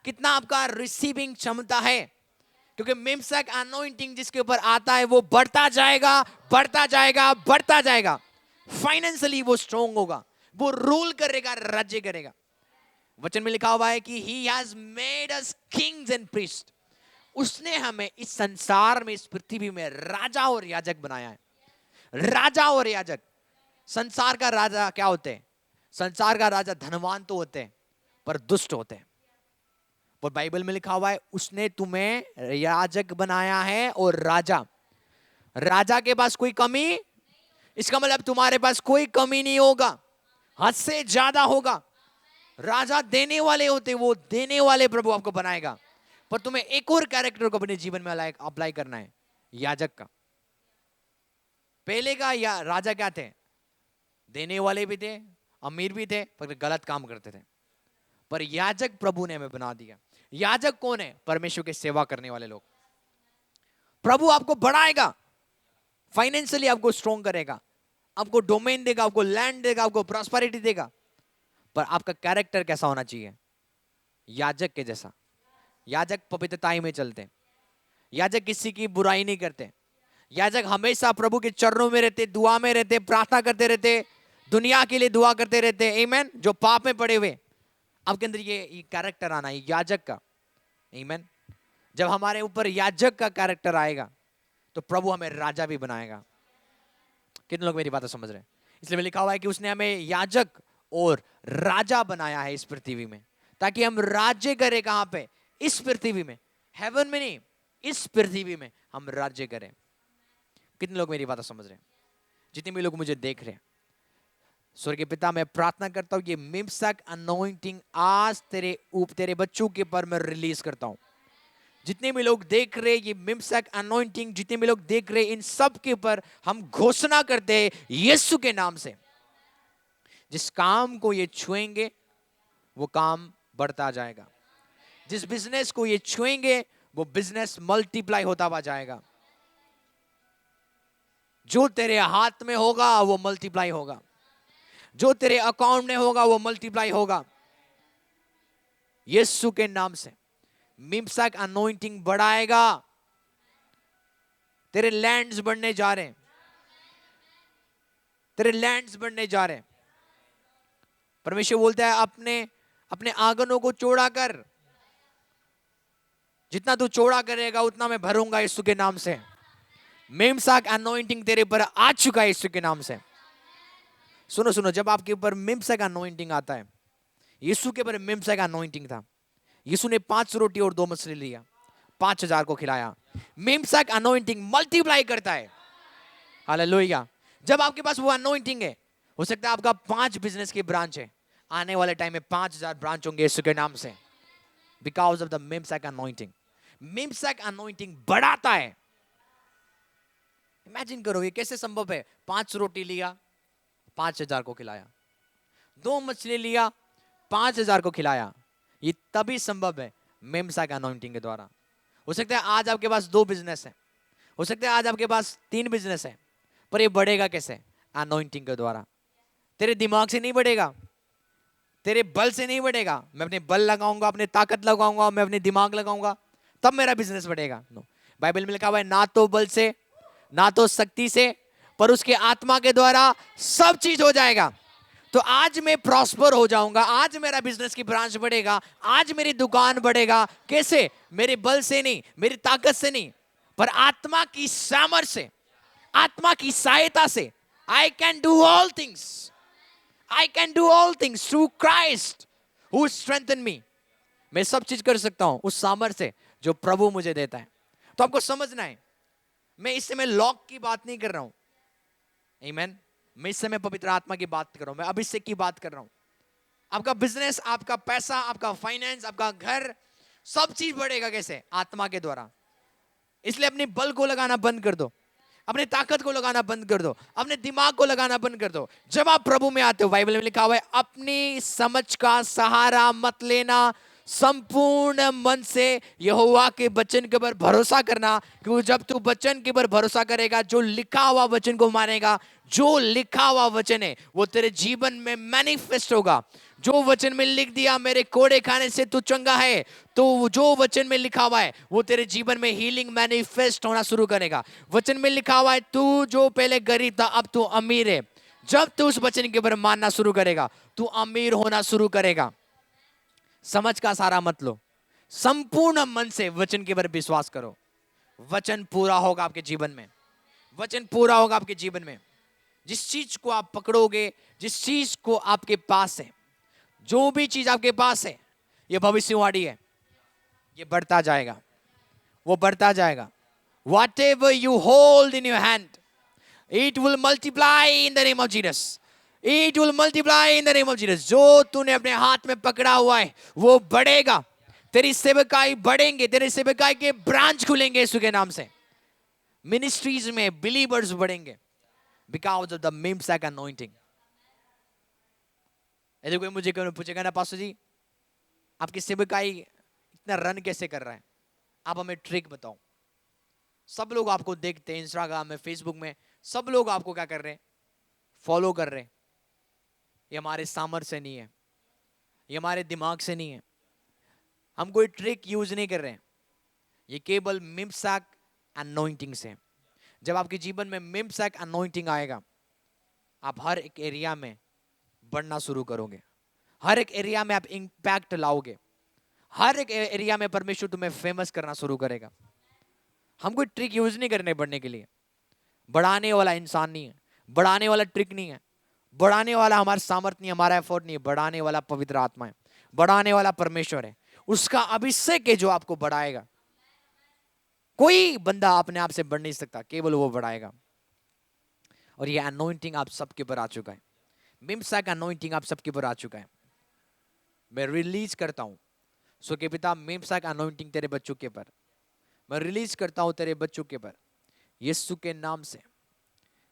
कितना आपका रिसीविंग क्षमता है। क्योंकि मिमसैक अनॉइंटिंग जिसके ऊपर आता है, वो बढ़ता जाएगा, बढ़ता जाएगा, बढ़ता जाएगा। फाइनेंशियली वो स्ट्रांग होगा, वो रूल करेगा, राज्य करेगा। वचन में लिखा हुआ है कि he has made us kings and priests। उसने हमें इस संसार में, इस पृथ्वी में राजा और याजक बनाया है। राजा और याजक। संसार का राजा क्या होते हैं? संसार का राजा धनवान तो होते हैं, पर दुष्ट होते हैं। पर बाइबल में लिखा हुआ है उसने तुम्हें याजक बनाया है और राजा। राजा के पास कोई कमी, इसका मतलब तुम्हारे पास कोई कमी नहीं होगा, हद से ज्यादा होगा। राजा देने वाले होते, वो देने वाले प्रभु आपको बनाएगा। पर तुम्हें एक और कैरेक्टर को अपने जीवन में अप्लाई करना है, याजक का। पहले का या राजा क्या थे? देने वाले भी थे, अमीर भी थे, पर गलत काम करते थे। पर याजक प्रभु ने हमें बना दिया। याजक कौन है? परमेश्वर की सेवा करने वाले लोग। प्रभु आपको बढ़ाएगा, फाइनेंशियली आपको स्ट्रॉन्ग करेगा, आपको डोमेन देगा, आपको लैंड देगा, आपको प्रॉस्पेरिटी देगा। पर आपका कैरेक्टर कैसा होना चाहिए? याजक के जैसा। याजक पवित्रताई में चलते हैं, याजक किसी की बुराई नहीं करते, याजक हमेशा प्रभु के चरणों में रहते, दुआ में रहते, प्रार्थना करते रहते, दुनिया के लिए दुआ करते रहते। आमीन। जो पाप में पड़े हुए, आपके अंदर ये कैरेक्टर आना है याजक का। आमीन। जब हमारे ऊपर याजक का कैरेक्टर आएगा, तो प्रभु हमें राजा भी बनाएगा। कितने लोग मेरी बातें समझ रहे हैं? इसलिए लिखा हुआ है कि उसने हमें याजक और राजा बनाया है इस पृथ्वी में, ताकि हम राज्य करें। कहां पे? इस पृथ्वी में। हेवन में नहीं, इस पृथ्वी में हम राज्य करें। कितने लोग मेरी बात समझ रहे हैं? जितने भी लोग मुझे देख रहे हैं, स्वर्गीय पिता, मैं प्रार्थना करता हूं, ये मिमसैक अनॉइंटिंग आज तेरे बच्चों के ऊपर मैं रिलीज करता हूं। जितने भी लोग देख रहे, ये मिमसैक अनॉइंटिंग जितने भी लोग देख रहे, इन सब के ऊपर हम घोषणा करते हैं यीशु के नाम से, जिस काम को ये छुएंगे वो काम बढ़ता जाएगा। जिस बिजनेस को ये छुएंगे वो बिजनेस मल्टीप्लाई होता हुआ जाएगा। जो तेरे हाथ में होगा वो मल्टीप्लाई होगा, जो तेरे अकाउंट में होगा वो मल्टीप्लाई होगा यीशु के नाम से। मिमसाक अनॉइंटिंग बढ़ाएगा, तेरे लैंड्स बढ़ने जा रहे हैं, तेरे लैंड्स बढ़ने जा रहे हैं। परमेश्वर बोलता है अपने अपने आंगनों को चौड़ा कर, जितना तू चौड़ा करेगा उतना मैं भरूंगा यीशु के नाम से। मिमसाक अनॉइंटिंग तेरे पर आ चुका है यीशु के नाम से। सुनो सुनो, जब आपके ऊपर मिमसाक अनॉइंटिंग आता है, यीशु के ऊपर मिमसाक अनॉइंटिंग था, यीशु ने 5 रोटी और 2 मछली लिया, 5000 को खिलाया। मिमसाक अनॉइंटिंग मल्टीप्लाई करता है। हालेलुया। जब आपके पास वो अनॉइंटिंग है, हो सकता है आपका 5 बिजनेस की ब्रांच है, आने वाले टाइम में 5000 ब्रांच होंगे यीशु के नाम से, बिकॉज ऑफ द मिमसाक अनॉइंटिंग। मिमसाक अनॉइंटिंग बढ़ाता है। इमेजिन करो ये कैसे संभव है? 5 रोटी लिया, 5000 को खिलाया, 2 मछली लिया, 5000 को खिलाया। ये तभी संभव है मिमसाक अनॉइंटिंग के द्वारा। हो सकता है आज आपके पास 2 बिजनेस है, हो सकता है आज आपके पास 3 बिजनेस है, पर ये बढ़ेगा कैसे? अनॉइंटिंग के द्वारा। तेरे दिमाग से नहीं बढ़ेगा, तेरे बल से नहीं बढ़ेगा। मैं अपने बल लगाऊंगा, अपने ताकत लगाऊंगा, मैं अपने दिमाग लगाऊंगा, तब मेरा बिजनेस बढ़ेगा। नो, बाइबल में लिखा हुआ है ना तो बल से, ना तो शक्ति से, पर उसके आत्मा के द्वारा सब चीज हो जाएगा। तो आज मैं प्रॉस्पर हो जाऊंगा, आज मेरा बिजनेस की ब्रांच बढ़ेगा, आज मेरी दुकान बढ़ेगा। कैसे? मेरे बल से नहीं, मेरी ताकत से नहीं, पर आत्मा की सामर्थ्य से, आत्मा की सहायता से। I can do all things, I can do all things through Christ who strengthen me. मैं सब चीज कर सकता हूं उस सामर्थ्य से जो प्रभु मुझे देता है। तो आपको समझना है, मैं इस समय लॉक की बात नहीं कर रहा हूं, आमीन। मैं इस समय पवित्र आत्मा की बात कर रहा हूं, मैं अभिषेक की बात कर रहा हूं। आपका बिजनेस, आपका पैसा, आपका फाइनेंस, आपका घर, सब चीज बढ़ेगा कैसे? आत्मा के द्वारा। इसलिए अपने बल को लगाना बंद कर दो, अपने ताकत को लगाना बंद कर दो, अपने दिमाग को लगाना बंद कर दो। जब आप प्रभु में आते हो, बाइबल में लिखा हुआ है अपनी समझ का सहारा मत लेना, संपूर्ण मन से यहोवा के वचन के ऊपर भरोसा करना। क्योंकि जब तू वचन के ऊपर भरोसा करेगा, जो लिखा हुआ वचन को मानेगा, जो लिखा हुआ वचन है वो तेरे जीवन में मैनिफेस्ट होगा। जो वचन में लिख दिया मेरे कोड़े खाने से तू चंगा है, तो जो वचन में लिखा हुआ है वो तेरे जीवन में हीलिंग मैनिफेस्ट होना शुरू करेगा। वचन में लिखा हुआ है तू जो पहले गरीब था अब तू अमीर है। जब तू उस वचन के ऊपर मानना शुरू करेगा, तू अमीर होना शुरू करेगा। समझ का सारा मत लो, संपूर्ण मन से वचन के ऊपर विश्वास करो। वचन पूरा होगा आपके जीवन में, वचन पूरा होगा आपके जीवन में। जिस चीज को आप पकड़ोगे, जिस चीज को आपके पास है, जो भी चीज आपके पास है, ये भविष्यवाणी है, ये बढ़ता जाएगा, वो बढ़ता जाएगा। Whatever you hold in your hand, it will multiply in the name of Jesus. It will multiply in the name of Jesus. जो तूने अपने हाथ में पकड़ा हुआ है वो बढ़ेगा। तेरी सेवकाई बढ़ेंगे, तेरे सेवकाई के ब्रांच खुलेंगे यीशु के नाम से। मिनिस्ट्रीज में बिलीवर्स बढ़ेंगे because of the Mimsak anointing. यदि कोई मुझे पूछेगा ना, पास्टर जी आपकी सेवकाई इतना रन कैसे कर रहा है, आप हमें ट्रिक बताओ। सब लोग आपको देखते हैं, इंस्टाग्राम में, फेसबुक में, सब लोग आपको क्या कर रहे हैं? फॉलो कर रहे हैं। ये हमारे सामर्थ्य से नहीं है, ये हमारे दिमाग से नहीं है, हम कोई ट्रिक यूज नहीं कर रहे हैं, ये केवल मिमसाक अनॉइंटिंग से। जब आपके जीवन में मिमसाक अनॉइंटिंग आएगा, आप हर एक एरिया में बढ़ना शुरू करोगे, हर एक एरिया में आप इंपैक्ट लाओगे, हर एक एरिया में परमेश्वर तुम्हें फेमस करना शुरू करेगा। हम कोई ट्रिक यूज नहीं करने बढ़ने के लिए। बढ़ाने वाला इंसान नहीं है, बढ़ाने वाला ट्रिक नहीं है, बढ़ाने वाला हमारा सामर्थ्य नहीं, हमारा एफर्ट नहीं है। बढ़ाने वाला पवित्र आत्मा है, बढ़ाने वाला परमेश्वर है, उसका अभिषेक है जो आपको बढ़ाएगा। कोई बंदा अपने आप से बढ़ नहीं सकता, केवल वो बढ़ाएगा। और ये अनॉइंटिंग आप सबके ऊपर आ चुका है, मिमसाक अनॉइंटिंग आप सबके ऊपर आ चुका है। मैं रिलीज करता हूं सो के पिता, मिमसाक अनॉइंटिंग तेरे बच्चों के ऊपर मैं रिलीज करता हूं, तेरे बच्चों के ऊपर, यीशु के नाम से,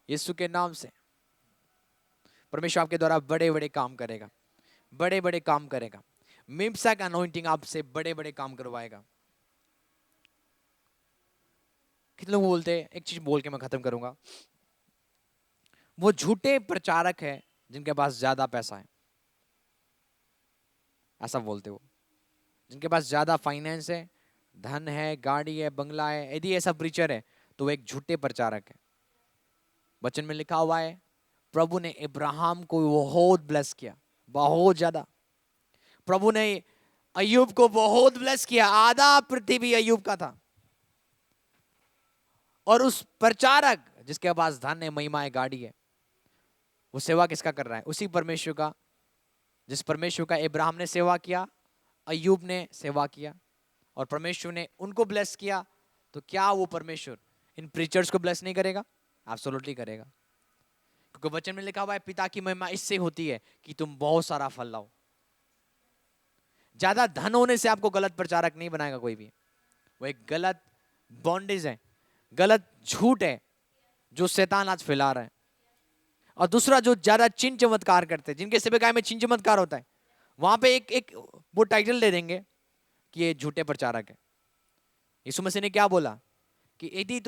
यीशु के नाम से। परमेश्वर आपके द्वारा बड़े बड़े काम करेगा, बड़े बड़े काम करेगा। मिमसाक अनॉइंटिंग आपसे बड़े बड़े काम करवाएगा। कितने लोग बोलते हैं, एक चीज बोल के मैं खत्म करूंगा, वो झूठे प्रचारक है जिनके पास ज्यादा पैसा है, ऐसा बोलते वो, जिनके पास ज्यादा फाइनेंस है, धन है, गाड़ी है, बंगला है। यदि ऐसा प्रीचर है तो वो एक झूठे प्रचारक है। वचन में लिखा हुआ है प्रभु ने इब्राहिम को बहुत ब्लेस किया, बहुत ज्यादा। प्रभु ने अय्यूब को बहुत ब्लेस किया, आधा पृथ्वी अय्यूब का था। और उस प्रचारक जिसके पास धन है, महिमा है, गाड़ी है, वो सेवा किसका कर रहा है? उसी परमेश्वर का, जिस परमेश्वर का इब्राहिम ने सेवा किया, अय्यूब ने सेवा किया, और परमेश्वर ने उनको ब्लेस किया। तो क्या वो परमेश्वर इन प्रीचर्स को ब्लेस नहीं करेगा? एब्सोल्युटली करेगा, क्योंकि वचन में लिखा हुआ है पिता की महिमा इससे होती है कि तुम बहुत सारा फल लाओ। ज्यादा धन होने से आपको गलत प्रचारक नहीं बनाएगा कोई भी। वो एक गलत बॉन्डेज है, गलत झूठ है जो शैतान आज फैला रहा है। और दूसरा, जो ज्यादा चिन्ह चमत्कार करते हैं, जिनके सेवकाई में चिन्ह चमत्कार होता है, वहां पे एक वो टाइटल दे देंगे कि ये झूठे प्रचारक है। यीशु मसीह ने क्या बोला कि यदि